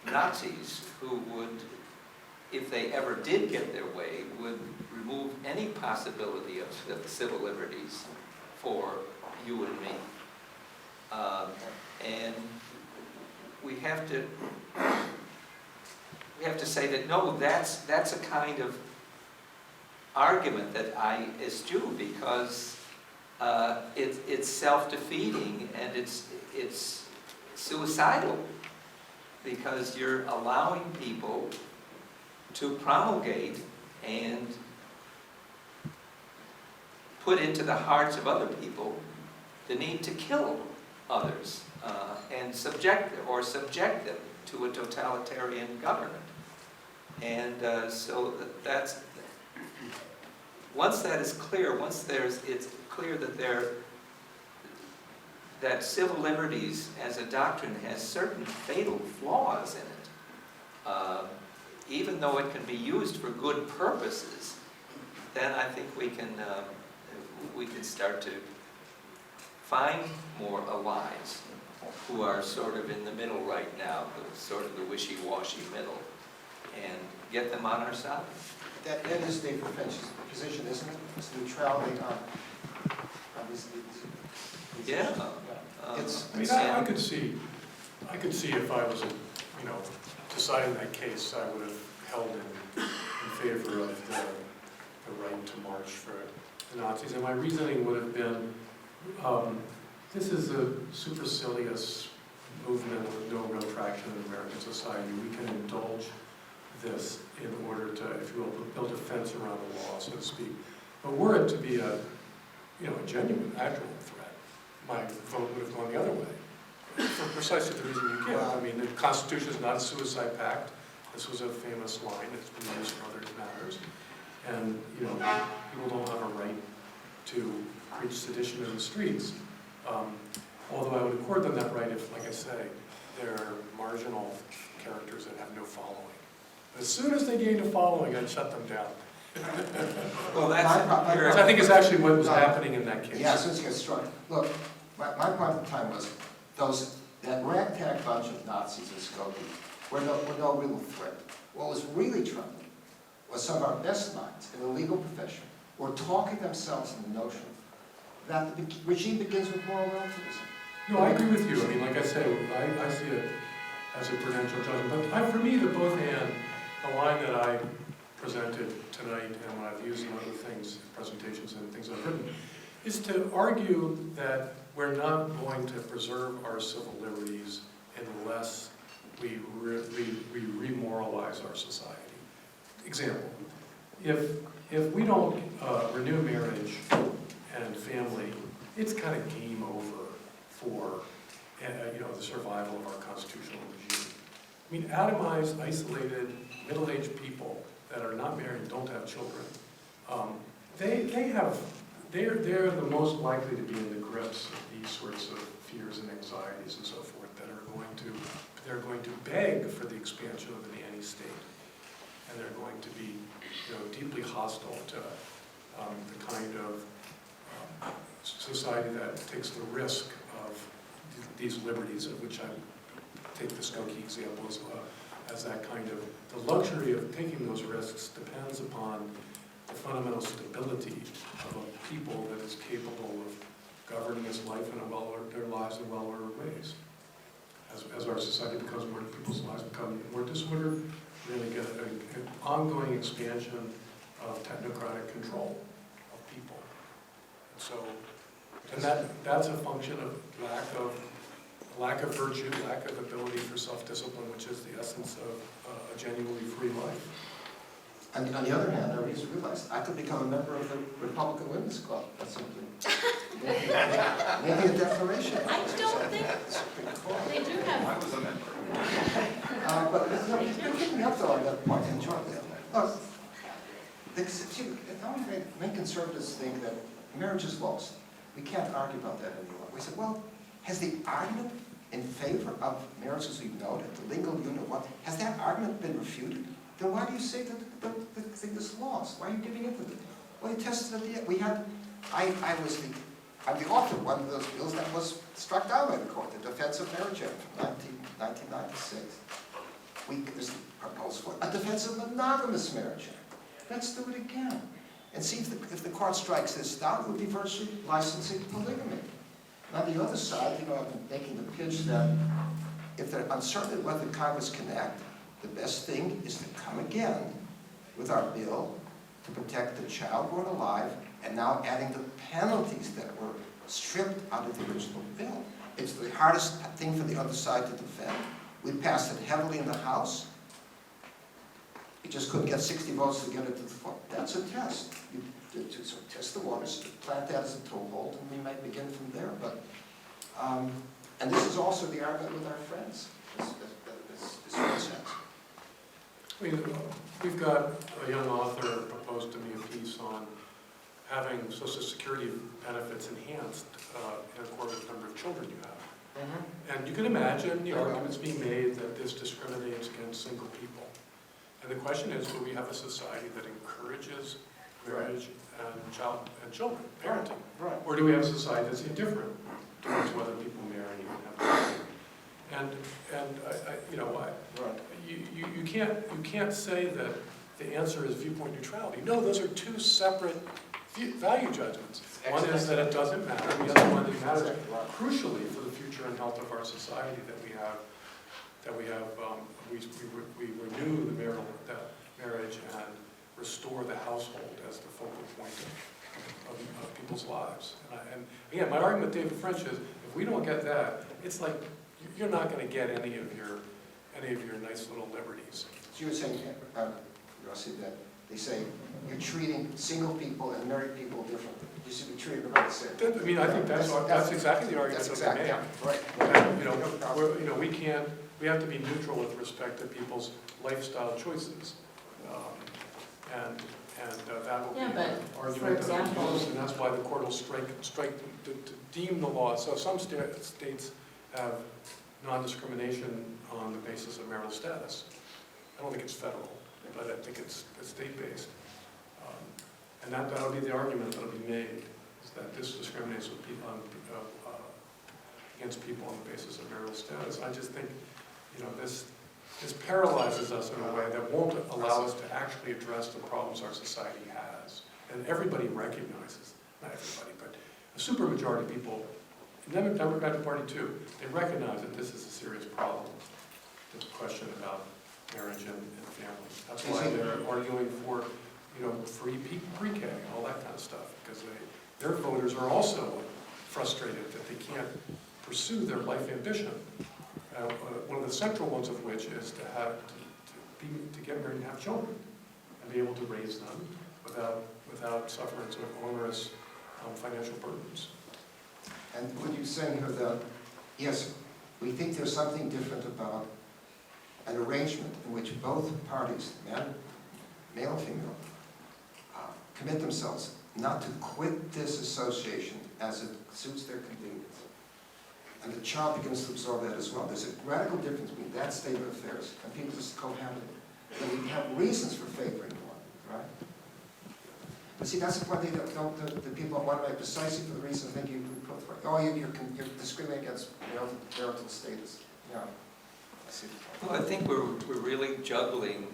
Nazis who would, if they ever did get their way, would remove any possibility of civil liberties for you and me. And we have to say that no, that's a kind of argument that I eschew, because it's self-defeating and it's suicidal, because you're allowing people to promulgate and put into the hearts of other people the need to kill others and subject them to a totalitarian government. And so that's, once that is clear, it's clear that civil liberties as a doctrine has certain fatal flaws in it, even though it can be used for good purposes, then I think we can start to find more allies who are sort of in the middle right now, sort of the wishy-washy middle, and get them on our side. That is David French's position, isn't it? It's neutrality on obviously. Yeah. It's, I mean, I could see if I was, deciding that case, I would have held in favor of the right to march for the Nazis. And my reasoning would have been, this is a supercilious movement with no real traction in American society. We can indulge this in order to, if you will, build a fence around the law, so to speak. But were it to be a genuine, actual threat, my vote would have gone the other way, for precisely the reason you give. I mean, the Constitution is not a suicide pact. This was a famous line. It's been used for other matters. And, people don't have a right to preach sedition in the streets. Although I would accord them that right if, like I say, they're marginal characters that have no following. As soon as they gained a following, I'd shut them down. Well, Which I think is actually what was happening in that case. Yeah, as soon as you get struck. Look, my point at the time was that ragtag bunch of Nazis in Skokie were no real threat. What was really troubling was some of our best minds in the legal profession were talking themselves in the notion that the regime begins with moral relativism. No, I agree with you. I mean, like I said, I see it as a prudential judgment. But for me, the both and, the line that I presented tonight and what I've used in other things, presentations and things I've written, is to argue that we're not going to preserve our civil liberties unless we remoralize our society. Example, if we don't renew marriage and family, it's kind of game over for the survival of our constitutional regime. I mean, atomized, isolated, middle-aged people that are not married, don't have children, they're the most likely to be in the grips of these sorts of fears and anxieties and so forth they're going to beg for the expansion of the nanny state, and they're going to be deeply hostile to the kind of society that takes the risk of these liberties, of which I take the Skokie example as that kind of, the luxury of taking those risks depends upon the fundamental stability of a people that is capable of governing its life in their lives in well-ordered ways. As our society becomes more, people's lives become more disordered, we're going to get an ongoing expansion of technocratic control of people. And so, and that's a function of lack of virtue, lack of ability for self-discipline, which is the essence of a genuinely free life. And on the other hand, I just realized I could become a member of the Republican Women's Club. That's simply making a declaration. I don't think Cool. they do have. I was a member. But you're picking up though on that point, and John, look, many conservatives think that marriage is lost. We can't argue about that anymore. We said, well, has the argument in favor of marriage as we know it, the legal unit, has that argument been refuted? Then why do you say that the thing is lost? Why are you giving into it? Well, you tested it at the end. We had, I'm the author of one of those bills that was struck down by the court, the Defense of Marriage Act from 1996. There's a proposal for a Defense of Monogamous Marriage Act. Let's do it again. And see if the court strikes this down, it would be virtually licensing polygamy. And on the other side, I've been making the pitch that if they're uncertain whether Congress can act, the best thing is to come again with our bill to protect the child born alive, and now adding the penalties that were stripped out of the original bill. It's the hardest thing for the other side to defend. We passed it heavily in the House. You just couldn't get 60 votes to get it to the floor. That's a test. You sort of test the waters, plant that as a toehold, and we might begin from there. But and this is also the argument with our friends. This makes sense. I mean, we've got a young author proposed to me a piece on having Social Security benefits enhanced in accordance with the number of children you have. And you can imagine the arguments being made that this discriminates against single people. And the question is, will we have a society that encourages marriage and children, parenting? Right. Or do we have a society that's indifferent towards whether people marry and have children? You can't say that the answer is viewpoint neutrality. No, those are two separate value judgments. One is that it doesn't matter. The other one that matters crucially for the future and health of our society that we renew the marriage and restore the household as the focal point of people's lives. And again, my argument with David French is, if we don't get that, it's like you're not going to get any of your nice little liberties. So you were saying, Rossi, that they say you're treating single people and married people differently. You should be treated about the same. I mean, I think that's exactly the argument that they make. Right. And, we have to be neutral with respect to people's lifestyle choices. And that will be an argument for example, and that's why the court will strike to deem the law. So some states have non-discrimination on the basis of marital status. I don't think it's federal. but I think it's state-based. And that'll be the argument that'll be made, is that this discriminates with people against people on the basis of marital status. I just think, this paralyzes us in a way that won't allow us to actually address the problems our society has. And everybody recognizes, not everybody, but a supermajority of people, and the Democratic Party too, they recognize that this is a serious problem, this question about marriage and family. That's why they're arguing for, free pre-K, all that kind of stuff, because their voters are also frustrated that they can't pursue their life ambition. One of the central ones of which is to get married and have children, and be able to raise them without suffering sort of onerous financial burdens. And what you're saying here, that yes, we think there's something different about an arrangement in which both parties, male and female, commit themselves not to quit this association as it suits their convenience. And the child begins to absorb that as well. There's a radical difference between that state of affairs and people just cohabiting. And we have reasons for favoring one, right? But see, that's the point the people want to make precisely for the reasons that you put forward. Oh, you're discriminating against marital status. Yeah, I see the point. Well, I think we're really juggling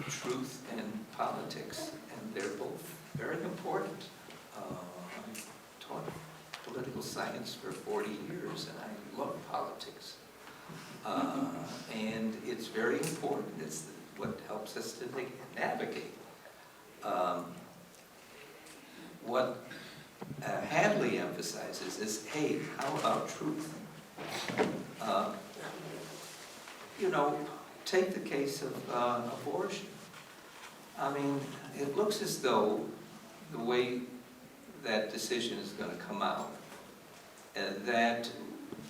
truth and politics, and they're both very important. I've taught political science for 40 years, and I love politics. And it's very important. It's what helps us to navigate. What Hadley emphasizes is, hey, how about truth? Take the case of abortion. I mean, it looks as though the way that decision is going to come out, that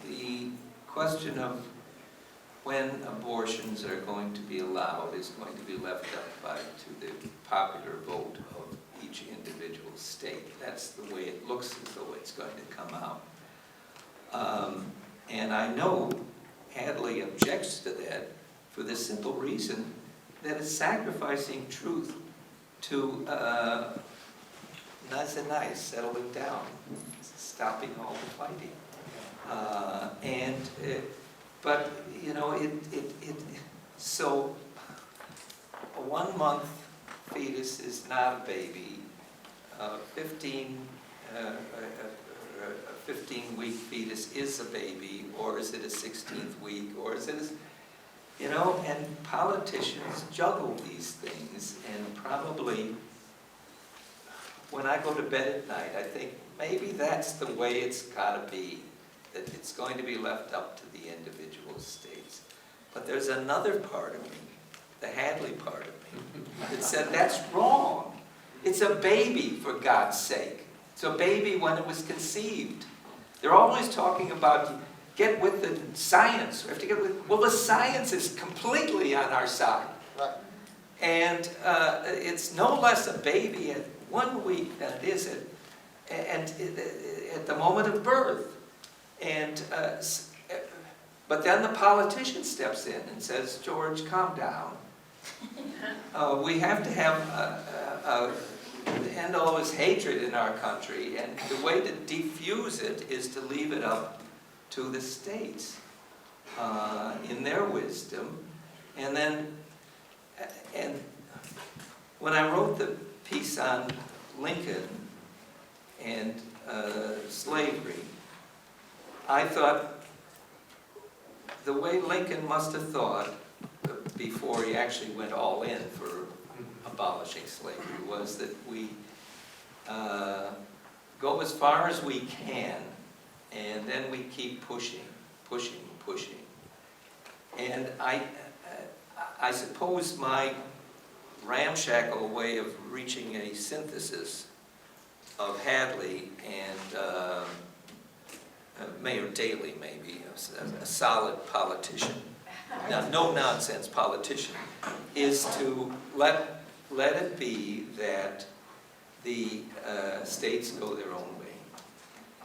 the question of when abortions are going to be allowed is going to be left up to the popular vote of each individual state. That's the way it looks as though it's going to come out. And I know Hadley objects to that for the simple reason that it's sacrificing truth to nice, settling down, stopping all the fighting. So a 1 month fetus is not a baby. A 15-week fetus is a baby, or is it a 16th week, or is it and politicians juggle these things, and probably when I go to bed at night, I think maybe that's the way it's got to be, that it's going to be left up to the individual states. But there's another part of me, the Hadley part of me, that said that's wrong. It's a baby, for God's sake. It's a baby when it was conceived. They're always talking about get with the science. We have to get with. Well, the science is completely on our side, Right. and it's no less a baby at 1 week than it is at the moment of birth. And but then the politician steps in and says, "George, calm down. We have to have end all this hatred in our country, and the way to defuse it is to leave it up to the states in their wisdom." And when I wrote the piece on Lincoln and slavery, I thought the way Lincoln must have thought before he actually went all in for abolishing slavery was that we go as far as we can, and then we keep pushing. And I suppose my ramshackle way of reaching a synthesis of Hadley and Mayor Daley, maybe, a solid politician, now no-nonsense politician, is to let it be that the states go their own way.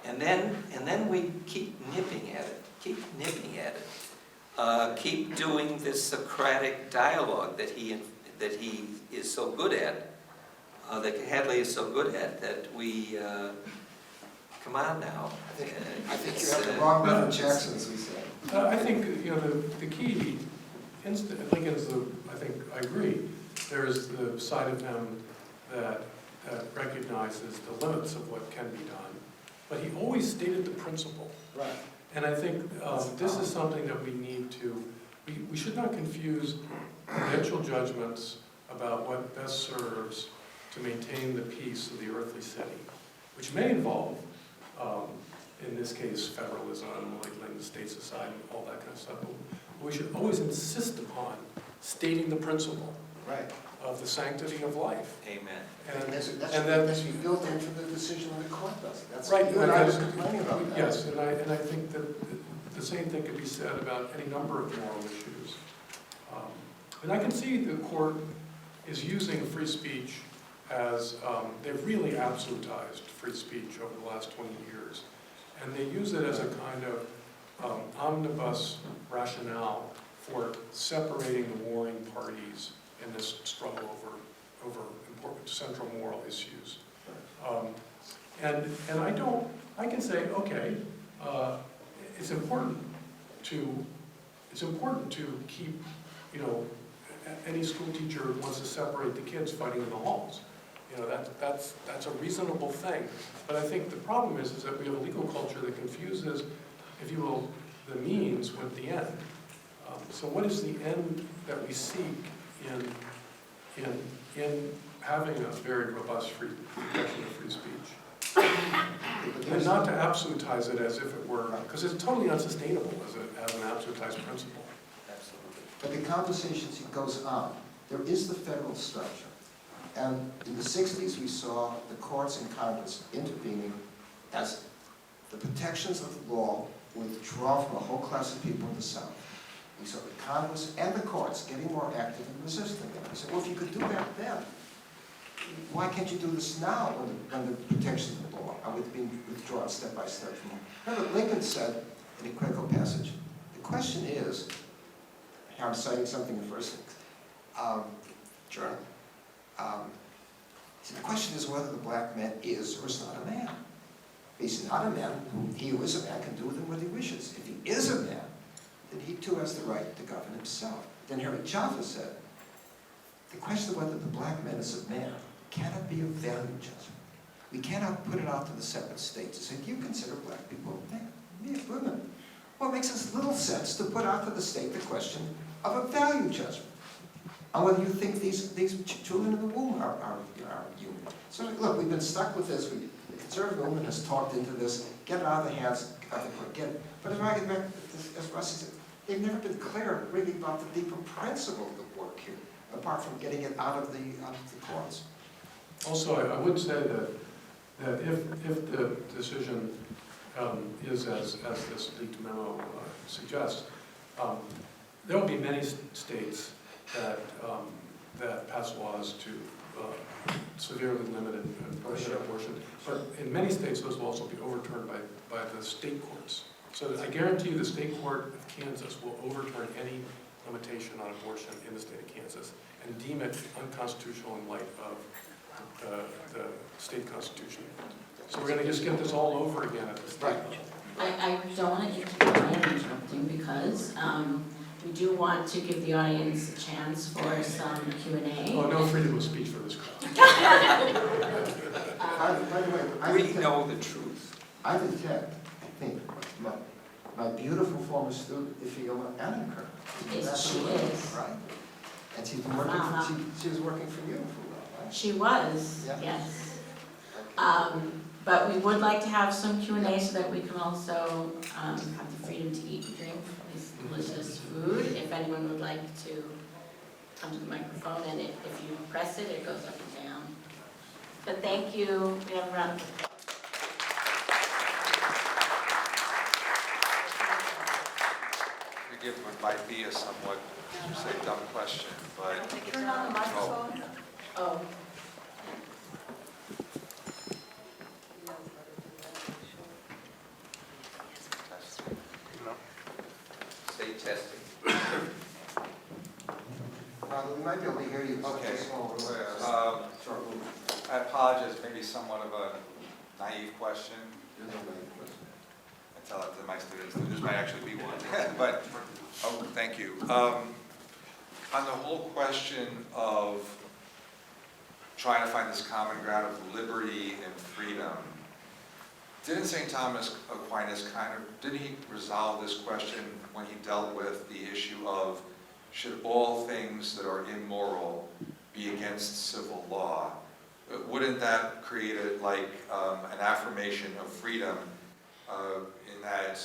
And then we keep nipping at it, keep doing this Socratic dialogue that that he is so good at, that Hadley is so good at, that we, come on now. I think you have the wrong Reverend Jackson, as we say. I think, the key, Lincoln's I think, I agree, there's the side of him that recognizes the limits of what can be done, but he always stated the principle. Right. And I think this is something that we need to, we should not confuse prudential judgments about what best serves to maintain the peace of the earthly city, which may involve, in this case, federalism, like letting the states aside, and all that kind of stuff. But we should always insist upon stating the principle Right. of the sanctity of life. Amen. And That's that, built into the decision of the court, does it? That's right, you and I and was complaining about that. yes, and I think that the same thing could be said about any number of moral issues. And I can see the court is using free speech as, they've really absolutized free speech over the last 20 years. And they use it as a kind of omnibus rationale for separating the warring parties in this struggle over important central moral issues. And I can say, okay, it's important to keep, any school teacher who wants to separate the kids fighting in the halls. That's a reasonable thing. But I think the problem is that we have a legal culture that confuses, if you will, the means with the end. So what is the end that we seek in having a very robust protection of free speech? And not to absolutize it as if it were, because it's totally unsustainable as an absolutized principle. Absolutely. But the conversations, it goes on. There is the federal structure. And in the 60s, we saw the courts and Congress intervening as the protections of the law withdraw from a whole class of people in the South. We saw the Congress and the courts getting more active in resisting it. We said, well, if you could do that then, why can't you do this now when the protections of the law are being withdrawn step by step from Remember, Lincoln said in a critical passage, the question is, here I'm citing something in the first journal, the question is whether the black man is or is not a man. If he's not a man, he who is a man can do with him what he wishes. If he is a man, then he too has the right to govern himself. Then Harry Jaffa said, the question of whether the black man is a man cannot be a value judgment. We cannot put it out to the separate states and say, do you consider black people men, women? Well, it makes us little sense to put out to the state the question of a value judgment on whether you think these children in the womb are human. So look, we've been stuck with this. The conservative movement has talked into this, get it out of the hands of the court, get it. But if I get back, as Rusty said, they've never been clear really about the deeper principle of the work here, apart from getting it out of the courts. Also, I would say that if the decision is as this leaked memo suggests, there will be many states that pass laws to severely limit and prohibit abortion. But in many states, those will also be overturned by the state courts. So I guarantee you the state court of Kansas will overturn any limitation on abortion in the state of Kansas and deem it unconstitutional in light of the state constitution. So we're going to just get this all over again at the state level. I don't want to interrupt you because we do want to give the audience a chance for some Q&A. Oh, no freedom of speech for this crowd. By the way, We know the truth. I detect, I think, my beautiful former student, Ifeoma Annaker. Yes, she is. Right. And she's been working she was working for you for a while, right? She was, Yeah. yes. But we would like to have some Q&A so that we can also have the freedom to eat and drink this delicious food. If anyone would like to come to the microphone, and if you press it, it goes up and down. But thank you. We have a round of applause. Forgive what might be a somewhat, say, dumb question, but Turn on the microphone. Oh. Say testing. Now, Well, we might be able to hear you. It's such a Okay. small room. Short room. I apologize, maybe somewhat of a naive question. There's no way to listen. I tell it to my students, this might actually be one. But, oh, thank you. On the whole question of trying to find this common ground of liberty and freedom, didn't St. Thomas Aquinas didn't he resolve this question when he dealt with the issue of should all things that are immoral be against civil law? Wouldn't that create an affirmation of freedom in that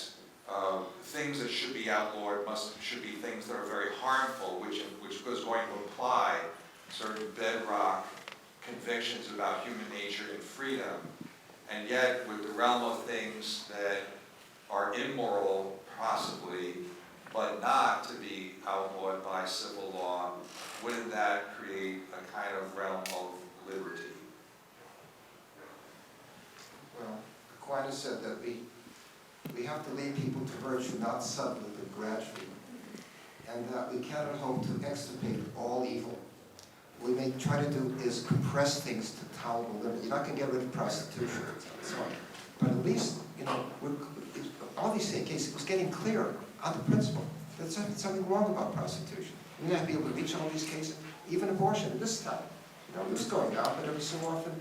things that should be outlawed should be things that are very harmful, which was going to imply certain bedrock convictions about human nature and freedom, and yet with the realm of things that are immoral, possibly, but not to be outlawed by civil law, wouldn't that create a kind of realm of liberty? Well, Aquinas said that we have to lead people to virtue not suddenly but gradually, and that we cannot hope to extirpate all evil. What we may try to do is compress things to tolerable limit. You're not going to get rid of prostitution and so on, but at least, all these cases, it was getting clearer on the principle. There's something wrong about prostitution. We may not be able to reach all these cases, even abortion at this time. It was going on, but every so often,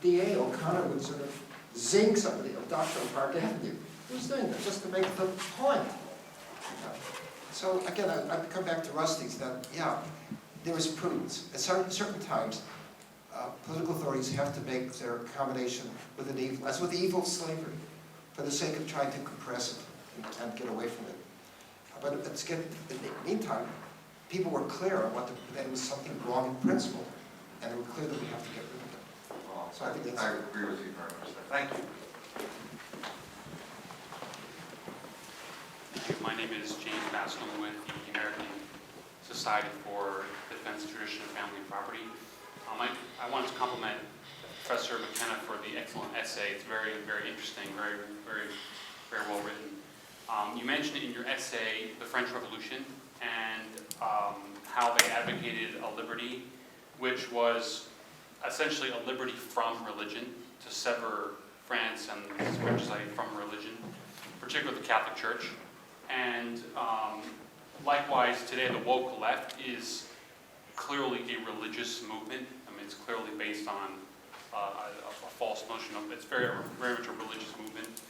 D.A. O'Connor would sort of zing somebody on Doctor on Park Avenue. He was doing that just to make the point. So again, I come back to Rusty's that, there is prudence. At certain times, political authorities have to make their accommodation with an evil, as with the evil of slavery, for the sake of trying to compress it and get away from it. But in the meantime, people were clear on that it was something wrong in principle, and they were clear that we have to get rid of it. Well, So I think that's... I agree with you very much. Thank you. My name is James Bascom with the American Society for Defense of Tradition of Family and Property. I wanted to compliment Professor McKenna for the excellent essay. It's very, very interesting, very, very, very well written. You mentioned in your essay the French Revolution and how they advocated a liberty, which was essentially a liberty from religion, to sever France and the French society from religion, particularly the Catholic Church. And likewise, today the woke left is clearly a religious movement. I mean, it's clearly based on a false notion of, it's very, very much a religious movement.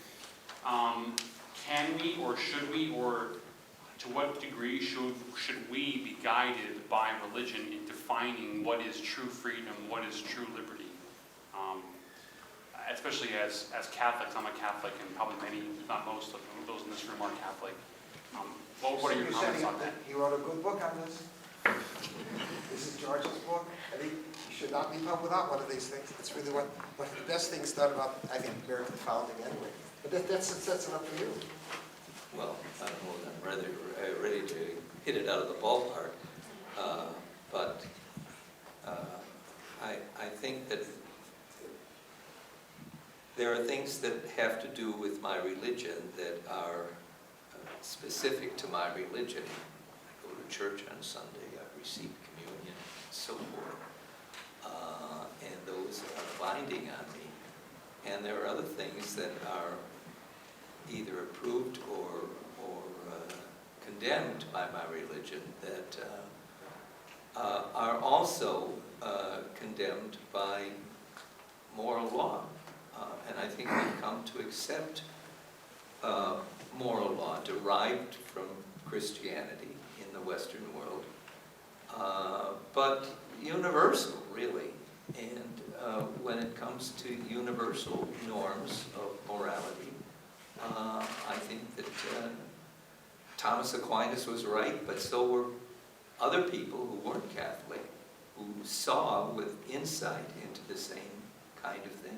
Can we, or should we, or to what degree should we be guided by religion in defining what is true freedom, what is true liberty? Especially as Catholics, I'm a Catholic, and probably many, if not most of those in this room are Catholic. What are your comments on that? He wrote a good book on this. This is George's book. I think you should not be held without one of these things. It's really one of the best things done about, I think, American founding anyway. But that sets it up for you. Well, I don't know that I'm rather ready to hit it out of the ballpark, but I think that there are things that have to do with my religion that are specific to my religion. I go to church on Sunday, I receive communion, and so forth, and those are binding on me. And there are other things that are either approved or condemned by my religion that are also condemned by moral law. And I think we've come to accept moral law derived from Christianity in the Western world, but universal, really. And when it comes to universal norms of morality, I think that Thomas Aquinas was right, but so were other people who weren't Catholic, who saw with insight into the same kind of thing.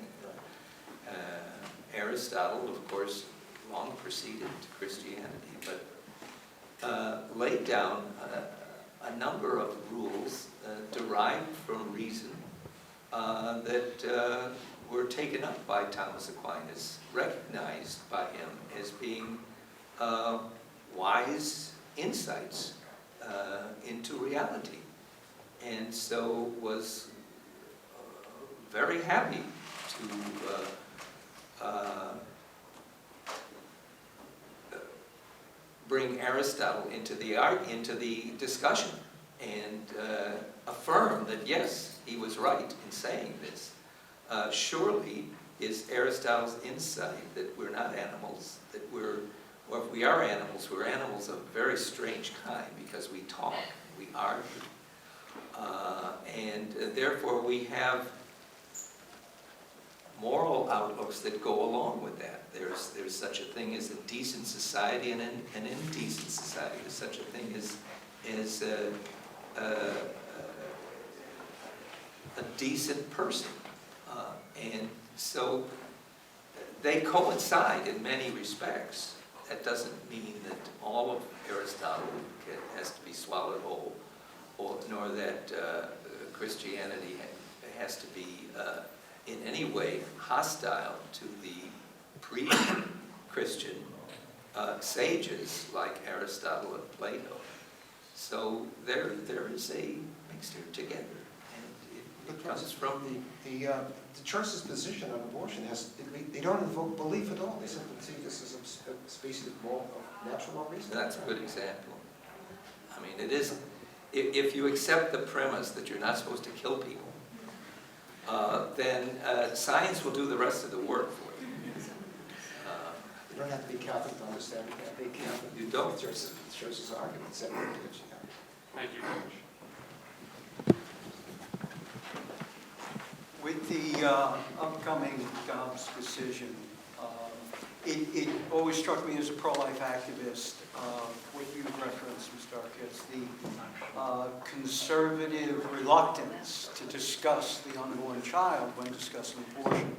Aristotle, of course, long preceded Christianity, but laid down a number of rules derived from reason that were taken up by Thomas Aquinas, recognized by him as being wise insights into reality. And so was very happy to bring Aristotle into the discussion and affirm that yes, he was right in saying this. Surely is Aristotle's insight that we're not animals, that or if we are animals, we're animals of a very strange kind because we talk, we argue, and therefore we have moral outlooks that go along with that. There's such a thing as a decent society and an indecent society. There's such a thing as a decent person. And so they coincide in many respects. That doesn't mean that all of Aristotle has to be swallowed whole, nor that Christianity has to be in any way hostile to the pre-Christian sages like Aristotle and Plato. So there is a mixture together, and it comes from The church's position on abortion they don't invoke belief at all. They simply see this as a species of natural reason. That's a good example. I mean, it isn't. If you accept the premise that you're not supposed to kill people, then science will do the rest of the work for you. You don't have to be Catholic to understand it. You can't be Catholic. You don't. The church's arguments that way. Thank you. With the upcoming Dobbs decision, it always struck me as a pro-life activist, what you referenced, Mr. Arkes, the conservative reluctance to discuss the unborn child when discussing abortion.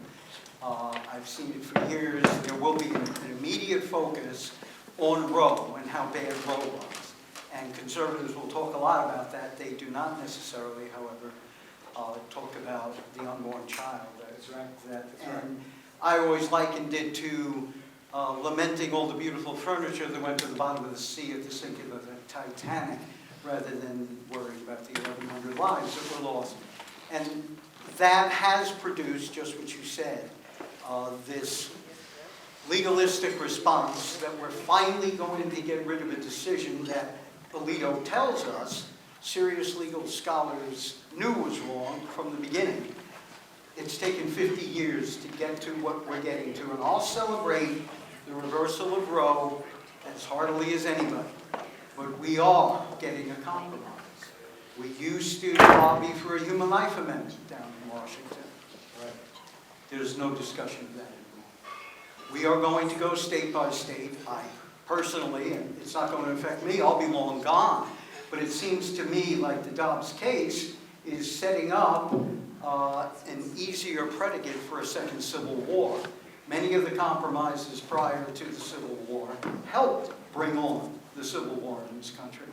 I've seen it for years. There will be an immediate focus on Roe and how bad Roe was. And conservatives will talk a lot about that. They do not necessarily, however, talk about the unborn child. That's right. And I always likened it to lamenting all the beautiful furniture that went to the bottom of the sea at the sinking of the Titanic, rather than worrying about the 1,100 lives that were lost. And that has produced just what you said, this legalistic response that we're finally going to get rid of a decision that Alito tells us serious legal scholars knew was wrong from the beginning. It's taken 50 years to get to what we're getting to, and I'll celebrate the reversal of Roe as heartily as anybody. But we are getting a compromise. We used to lobby for a human life amendment down in Washington. Right. There's no discussion of that anymore. We are going to go state by state. I personally, and it's not going to affect me, I'll be long gone. But it seems to me like the Dobbs case is setting up an easier predicate for a second civil war. Many of the compromises prior to the Civil War helped bring on the Civil War in this country.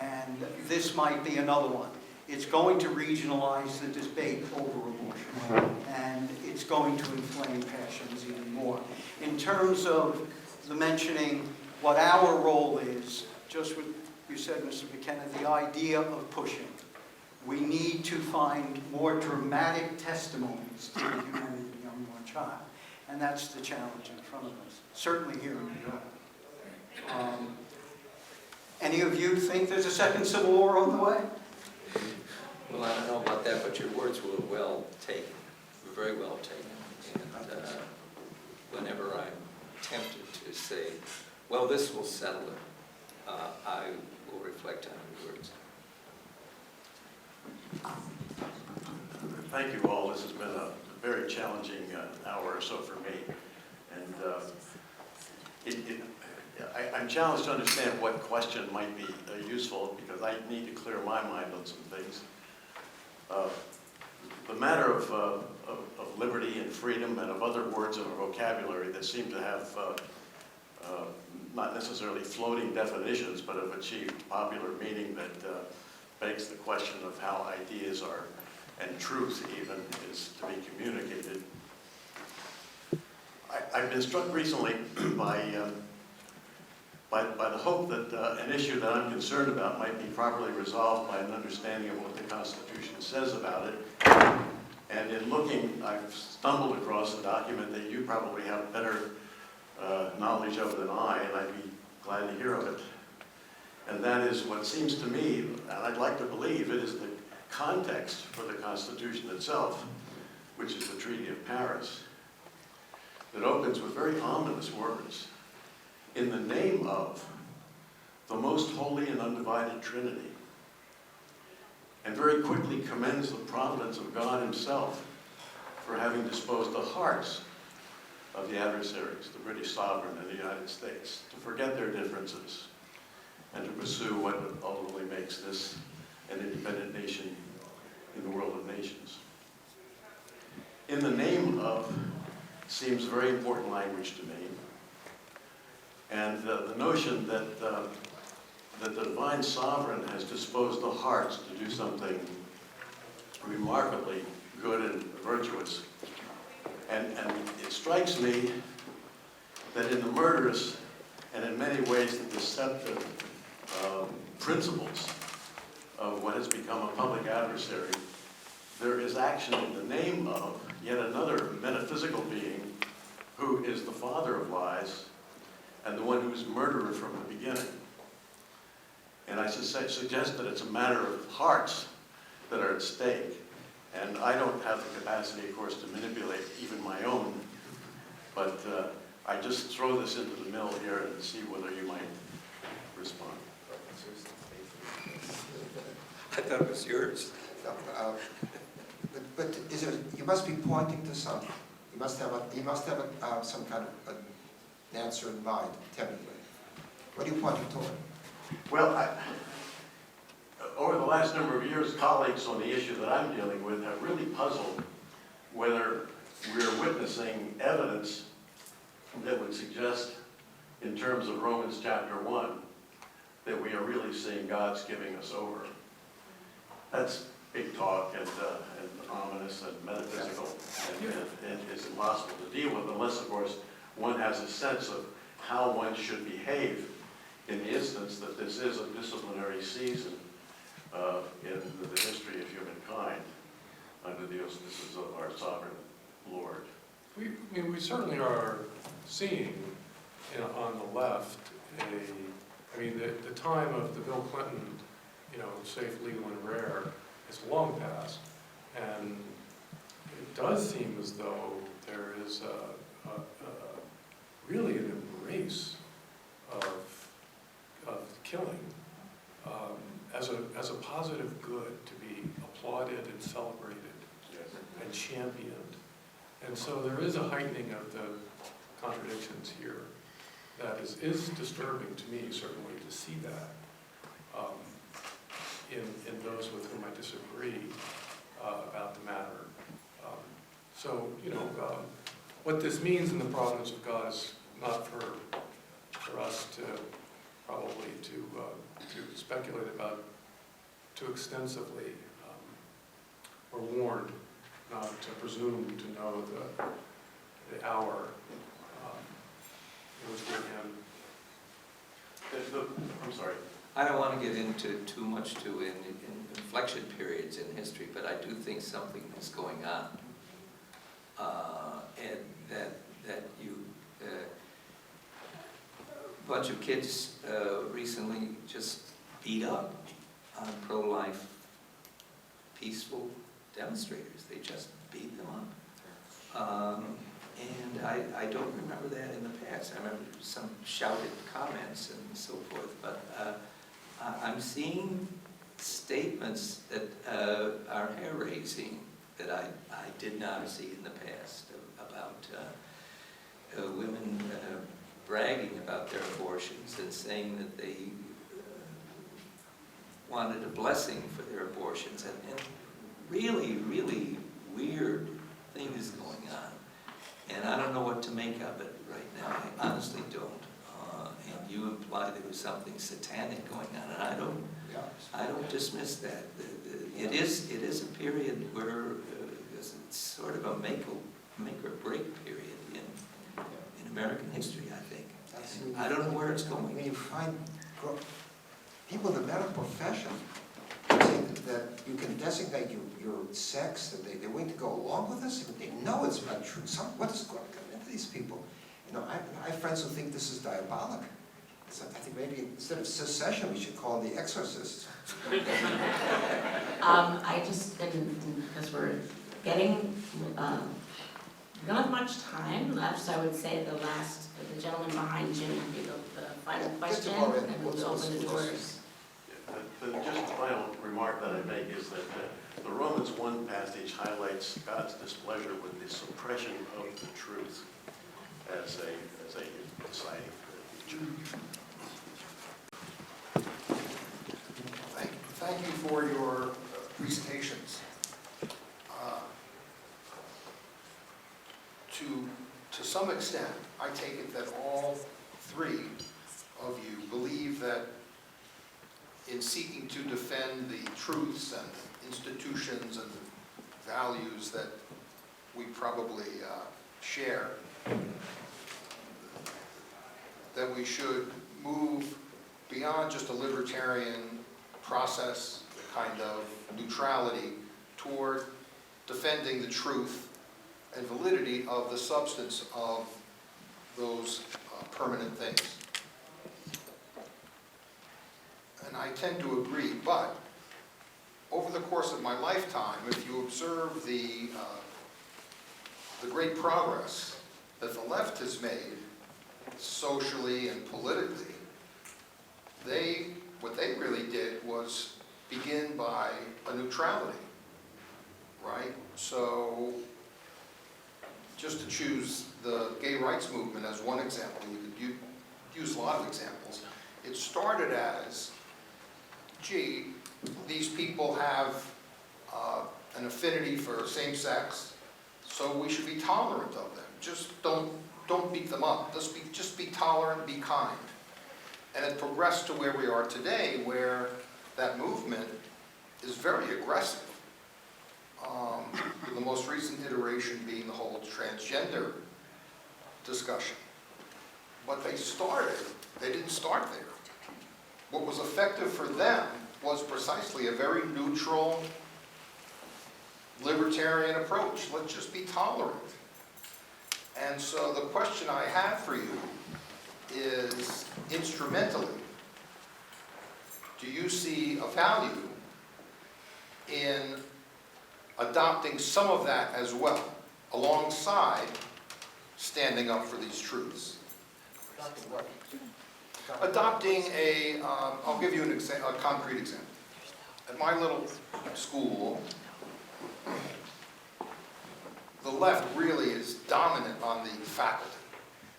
And this might be another one. It's going to regionalize the debate over abortion. And it's going to inflame passions even more. In terms of the mentioning what our role is, just what you said, Mr. McKenna, the idea of pushing. We need to find more dramatic testimonies to the humanity of the unborn child. And that's the challenge in front of us, certainly here in New York. Any of you think there's a second civil war on the way? Well, I don't know about that, but your words were well taken, were very well taken. And whenever I'm tempted to say, well, this will settle it, I will reflect on your words. Thank you all. This has been a very challenging hour or so for me. And I'm challenged to understand what question might be useful, because I need to clear my mind on some things. The matter of liberty and freedom and of other words in our vocabulary that seem to have not necessarily floating definitions, but have achieved popular meaning that begs the question of how ideas are, and truth even, is to be communicated. I've been struck recently by by the hope that an issue that I'm concerned about might be properly resolved by an understanding of what the Constitution says about it. And in looking, I've stumbled across a document that you probably have better knowledge of than I, and I'd be glad to hear of it. And that is what seems to me, and I'd like to believe it is the context for the Constitution itself, which is the Treaty of Paris, that opens with very ominous words. In the name of the most holy and undivided Trinity, and very quickly commends the providence of God himself for having disposed the hearts of the adversaries, the British sovereign and the United States, to forget their differences and to pursue what ultimately makes this an independent nation in the world of nations. In the name of seems very important language to me. And the notion that the divine sovereign has disposed the hearts to do something remarkably good and virtuous. And it strikes me that in the murderous and in many ways the deceptive principles of what has become a public adversary, there is action in the name of yet another metaphysical being who is the father of lies and the one who's murderer from the beginning. And I suggest that it's a matter of hearts that are at stake. And I don't have the capacity, of course, to manipulate even my own, but I just throw this into the mill here and see whether you might respond. I thought it was yours. But is it, you must be pointing to something. You must have some kind of an answer in mind, tentatively. What are you pointing toward? Well, over the last number of years, colleagues on the issue that I'm dealing with have really puzzled whether we're witnessing evidence that would suggest, in terms of Romans chapter 1, that we are really seeing God's giving us over. That's big talk and ominous and metaphysical, and it's impossible to deal with unless, of course, one has a sense of how one should behave in the instance that this is a disciplinary season in the history of humankind under the auspices of our sovereign Lord. We certainly are seeing, on the left, the time of the Bill Clinton, safe, legal, and rare is long past, and it does seem as though there is really an embrace of killing as a positive good to be applauded and celebrated and championed. And so there is a heightening of the contradictions here that is disturbing to me, certainly, to see that in those with whom I disagree about the matter. What this means in the providence of God is not for us to probably to speculate about too extensively. We're warned not to presume to know the hour in which we're in. I'm sorry. I don't want to get into too much in inflection periods in history, but I do think something is going on. And that you, a bunch of kids recently just beat up on pro-life peaceful demonstrators. They just beat them up. And I don't remember that in the past. I remember some shouted comments and so forth, but I'm seeing statements that are hair-raising that I did not see in the past about women bragging about their abortions and saying that they wanted a blessing for their abortions, and really, really weird things going on. And I don't know what to make of it right now. I honestly don't. And you imply there was something satanic going on, and I don't dismiss that. It is a period where it's sort of a make or break period in American history, I think. I don't know where it's going. When you find people in the medical profession say that you can designate your sex, that they're willing to go along with this, but they know it's not true. What is going into these people? You know, I have friends who think this is diabolic. So I think maybe instead of secession, we should call them the exorcists. I just, because we're getting, we don't have much time left, so I would say the gentleman behind Jim would be the final question, and we'll open the doors. Just the final remark that I make is that the Romans 1 passage highlights God's displeasure with the suppression of the truth as a deciding feature. Thank you for your presentations. To some extent, I take it that all three of you believe that in seeking to defend the truths and institutions and values that we probably share, that we should move beyond just a libertarian process, the kind of neutrality, toward defending the truth and validity of the substance of those permanent things. And I tend to agree, but over the course of my lifetime, if you observe the great progress that the left has made socially and politically, what they really did was begin by a neutrality, right? So just to choose the gay rights movement as one example, you could use a lot of examples. It started as, gee, these people have an affinity for same-sex, so we should be tolerant of them. Just don't beat them up. Just be tolerant, be kind. And it progressed to where we are today, where that movement is very aggressive. The most recent iteration being the whole transgender discussion. But they didn't start there. What was effective for them was precisely a very neutral, libertarian approach. Let's just be tolerant. And so the question I have for you is, instrumentally, do you see a value in adopting some of that as well, alongside standing up for these truths? Adopting I'll give you a concrete example. At my little school, the left really is dominant on the faculty.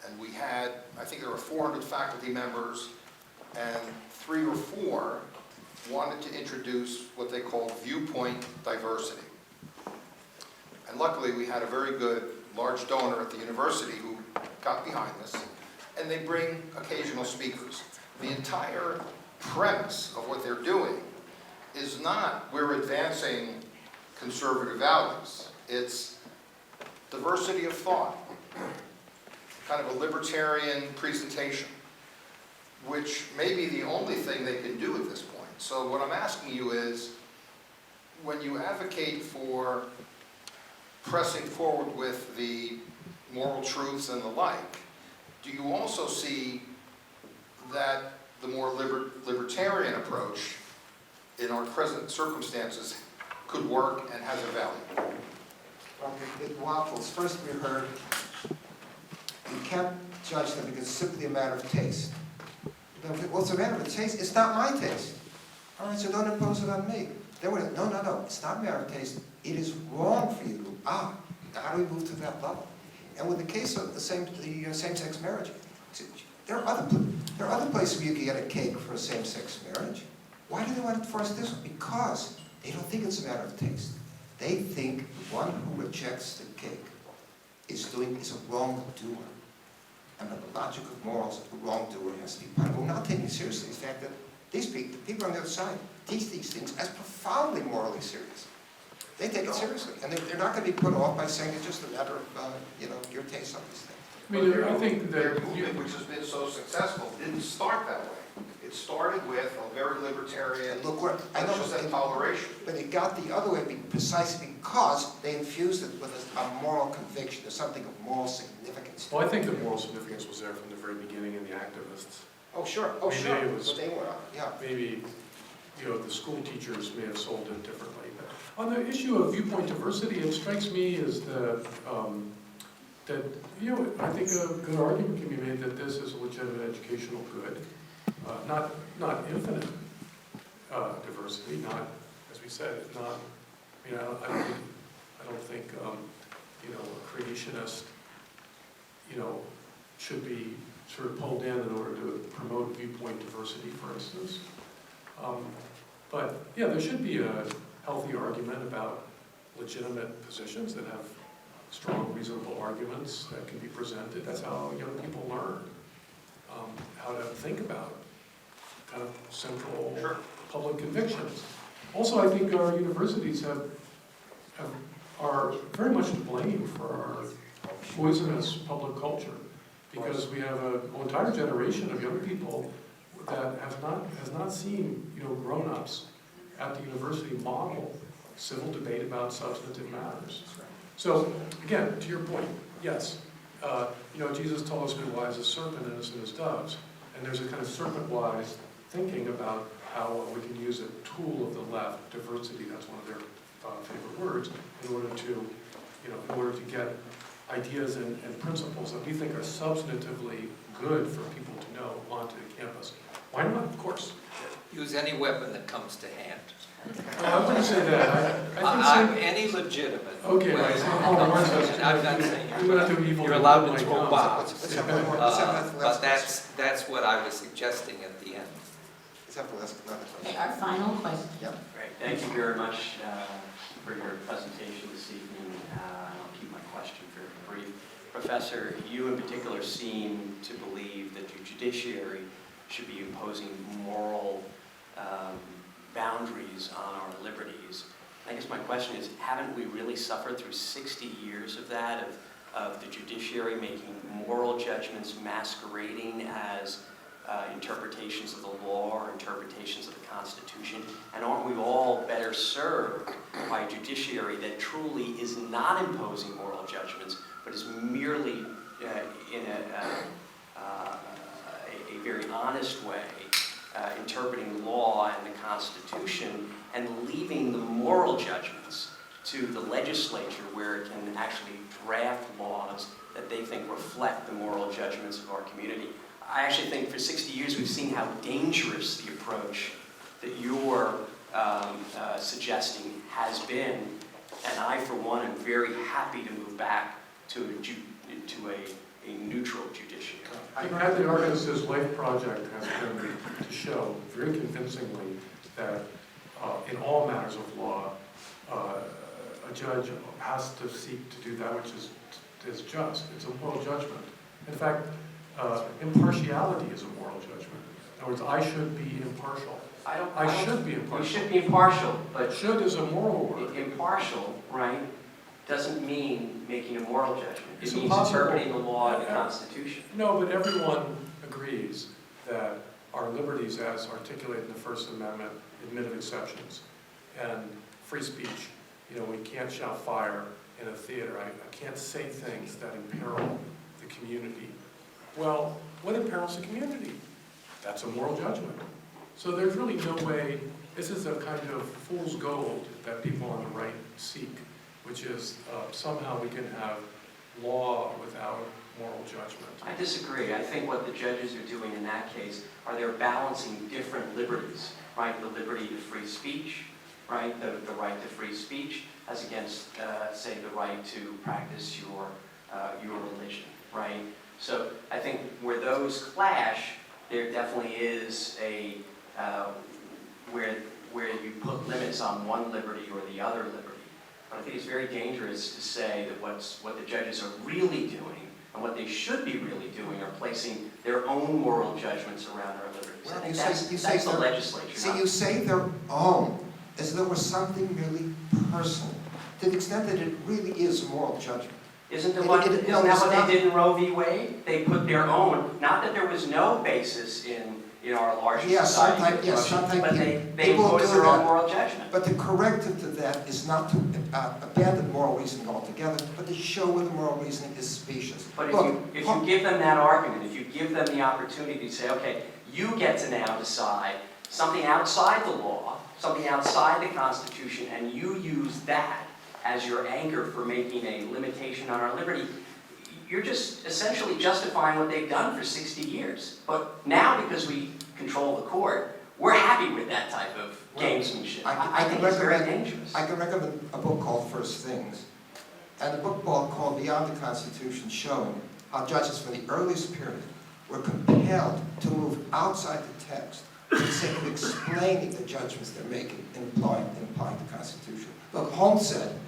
And we had, I think there were 400 faculty members, and 3 or 4 wanted to introduce what they called viewpoint diversity. And luckily, we had a very good, large donor at the university who got behind this, and they bring occasional speakers. The entire premise of what they're doing is not we're advancing conservative values. It's diversity of thought, kind of a libertarian presentation, which may be the only thing they can do at this point. So what I'm asking you is, when you advocate for pressing forward with the moral truths and the like, do you also see that the more libertarian approach in our present circumstances could work and has a value? Well, it waffles. First we heard you can't judge them because it's simply a matter of taste. Well, it's a matter of taste. It's not my taste. All right, so don't impose it on me. They would no, it's not a matter of taste. It is wrong for you to, how do we move to that level? And with the case of the same-sex marriage, there are other places where you can get a cake for a same-sex marriage. Why do they want to force this one? Because they don't think it's a matter of taste. They think the one who rejects the cake is a wrongdoer. And by the logic of morals, the wrongdoer has to be punished. We're not taking seriously the fact that these people on the other side teach these things as profoundly morally serious. They take it seriously, and they're not going to be put off by saying it's just a matter of your taste on these things. I mean, I think Their that movement, which has been so successful, didn't start that way. It started with a very libertarian, And look where, I know, just toleration. but it got the other way precisely because they infused it with a moral conviction. There's something of moral significance. well, I think the moral significance was there from the very beginning in the activists. Oh, sure, Maybe it was- but they were, yeah. Maybe, the school teachers may have sold it differently. But on the issue of viewpoint diversity, it strikes me as that, I think a good argument can be made that this is a legitimate educational good. Not infinite diversity, not, as we said, not, I don't think, a creationist, should be sort of pulled in order to promote viewpoint diversity, for instance. But yeah, there should be a healthy argument about legitimate positions that have strong, reasonable arguments that can be presented. That's how young people learn how to think about kind of central public convictions. Also, I think our universities are very much to blame for our poisonous public culture, because we have an entire generation of young people that has not seen grown-ups at the university model civil debate about substantive matters. So again, to your point, yes, Jesus told us to be wise as serpent and innocent as doves, and there's a kind of serpent-wise thinking about how we can use a tool of the left, diversity, that's one of their favorite words, in order to get ideas and principles that we think are substantively good for people to know onto the campus. Why not? Of course. Use any weapon that comes to hand. No, I wouldn't say that. I think Any legitimate okay, weapon. right. I'm not saying You're not doing evil. you're allowed to like throw guns. bombs. Let's have one more. Let's have another But question. that's what I was suggesting at the end. Let's have another Okay, question. our final question. Great, thank you very much for your presentation this evening. I'll keep my question very brief. Professor, you in particular seem to believe that the judiciary should be imposing moral boundaries on our liberties. I guess my question is, haven't we really suffered through 60 years of that, of the judiciary making moral judgments masquerading as interpretations of the law or interpretations of the Constitution? And aren't we all better served by a judiciary that truly is not imposing moral judgments, but is merely in a very honest way interpreting law and the Constitution, and leaving the moral judgments to the legislature, where it can actually draft laws that they think reflect the moral judgments of our community? I actually think for 60 years we've seen how dangerous the approach that you're suggesting has been, and I, for one, am very happy to move back to a neutral judiciary. Hadley Arkes' life project has been to show very convincingly that in all matters of law, a judge has to seek to do that which is just. It's a moral judgment. In fact, impartiality is a moral judgment. In other words, I should be impartial. I should be impartial. You should be impartial, but Should is a moral word. impartial, right, doesn't mean making a moral judgment. It's It means impossible. interpreting the law and the Constitution. No, but everyone agrees that our liberties as articulated in the First Amendment admit of exceptions. And free speech, we can't shout fire in a theater. I can't say things that imperil the community. Well, what imperils the community? That's a moral judgment. So there's really no way, this is a kind of fool's gold that people on the right seek, which is somehow we can have law without moral judgment. I disagree. I think what the judges are doing in that case are they're balancing different liberties, right? The liberty to free speech, right? The right to free speech as against, say, the right to practice your religion, right? So I think where those clash, there definitely is a, where you put limits on one liberty or the other liberty. But I think it's very dangerous to say that what the judges are really doing and what they should be really doing are placing their own moral judgments around our liberties. Well, I think you say that's the they're- legislature. See, not- you say their own, as though it was something really personal, to the extent that it really is moral judgment. Isn't that No, what it's they not. did in Roe v. Wade? They put their own, not that there was no basis in our larger Yes, society, sometimes, yes, sometimes but they people imposed do their own that. moral judgment. But the corrective to that is not to abandon moral reasoning altogether, but to show where the moral reasoning is specious. But Look, if you give them that argument, if you give them the opportunity to say, okay, you get to now decide something outside the law, something outside the Constitution, and you use that as your anchor for making a limitation on our liberty, you're just essentially justifying what they've done for 60 years. But now, because we control the court, we're happy with that type of gamesmanship. I think it's very dangerous. I can recommend a book called First Things, and a book called Beyond the Constitution, showing how judges for the earliest period were compelled to move outside the text for the sake of explaining the judgments they're making in applying the Constitution. Look, Holmes said,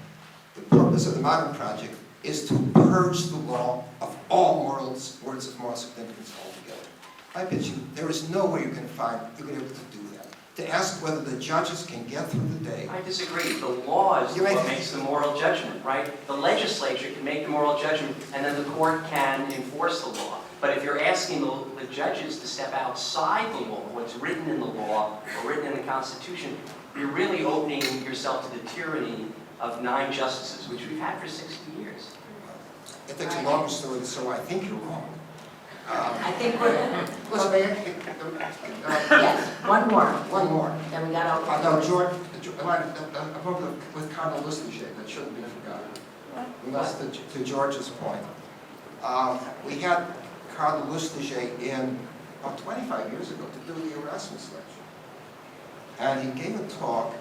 the purpose of the modern project is to purge the law of all words of moral significance altogether. I bet you there is no way you're going to be able to do that. To ask whether the judges can get through the day. I disagree. The law is what makes the moral judgment, right? The legislature can make the moral judgment, and then the court can enforce the law. But if you're asking the judges to step outside the law, what's written in the law or written in the Constitution, you're really opening yourself to the tyranny of 9 justices, which we've had for 60 years. It takes a long story, so I think you're wrong. I think we're, Listen, yes, one more. One more. Then we got to. No, George, I'm over with Cardinal Lustiger, that shouldn't be forgotten. Unless to George's point. We had Cardinal Lustiger in about 25 years ago to do the Erasmus lecture. And he gave a talk,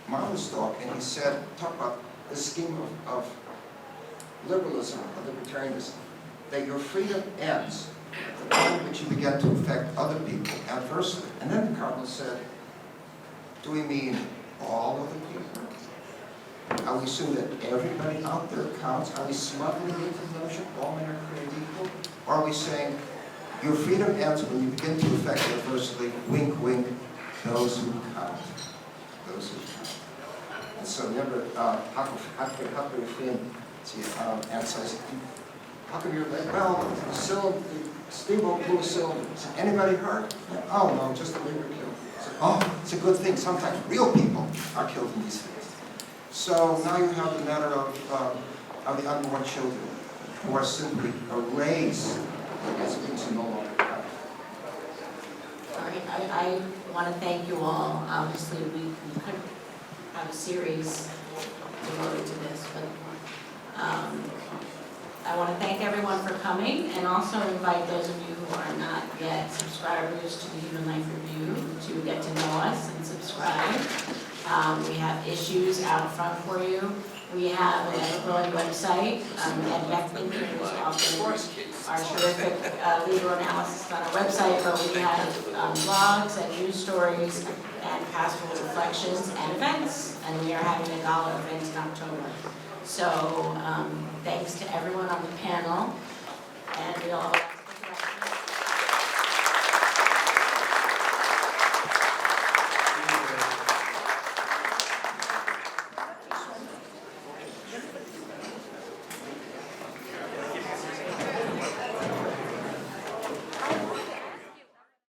marvelous talk, and he said, talk about the scheme of liberalism, of libertarianism, that your freedom ends at the point at which you begin to affect other people adversely. And then the Cardinal said, do we mean all of the people? Are we assuming that everybody out there counts? Are we smuggling into the notion all men are created equal? Or are we saying your freedom ends when you begin to affect adversely, wink, wink, those who count? Those who count. And so remember, Hadley Arkes says, how come you're like, well, the steamboat blew a cylinder. Is anybody hurt? Oh, no, just the labor killed. So, oh, it's a good thing. Sometimes real people are killed in these things. So now you have the matter of the unborn children who are simply erased as beings who no longer count. All right, I want to thank you all. Obviously, we could have a series devoted to this, but I want to thank everyone for coming, and also invite those of you who are not yet subscribers to the Human Life Review to get to know us and subscribe. We have issues out front for you. We have an ever-growing website, Ed Beckman, who is often our terrific legal analysis on our website, but we have blogs and news stories and pastoral reflections and events, and we are having a gala event in October. So thanks to everyone on the panel, and we all have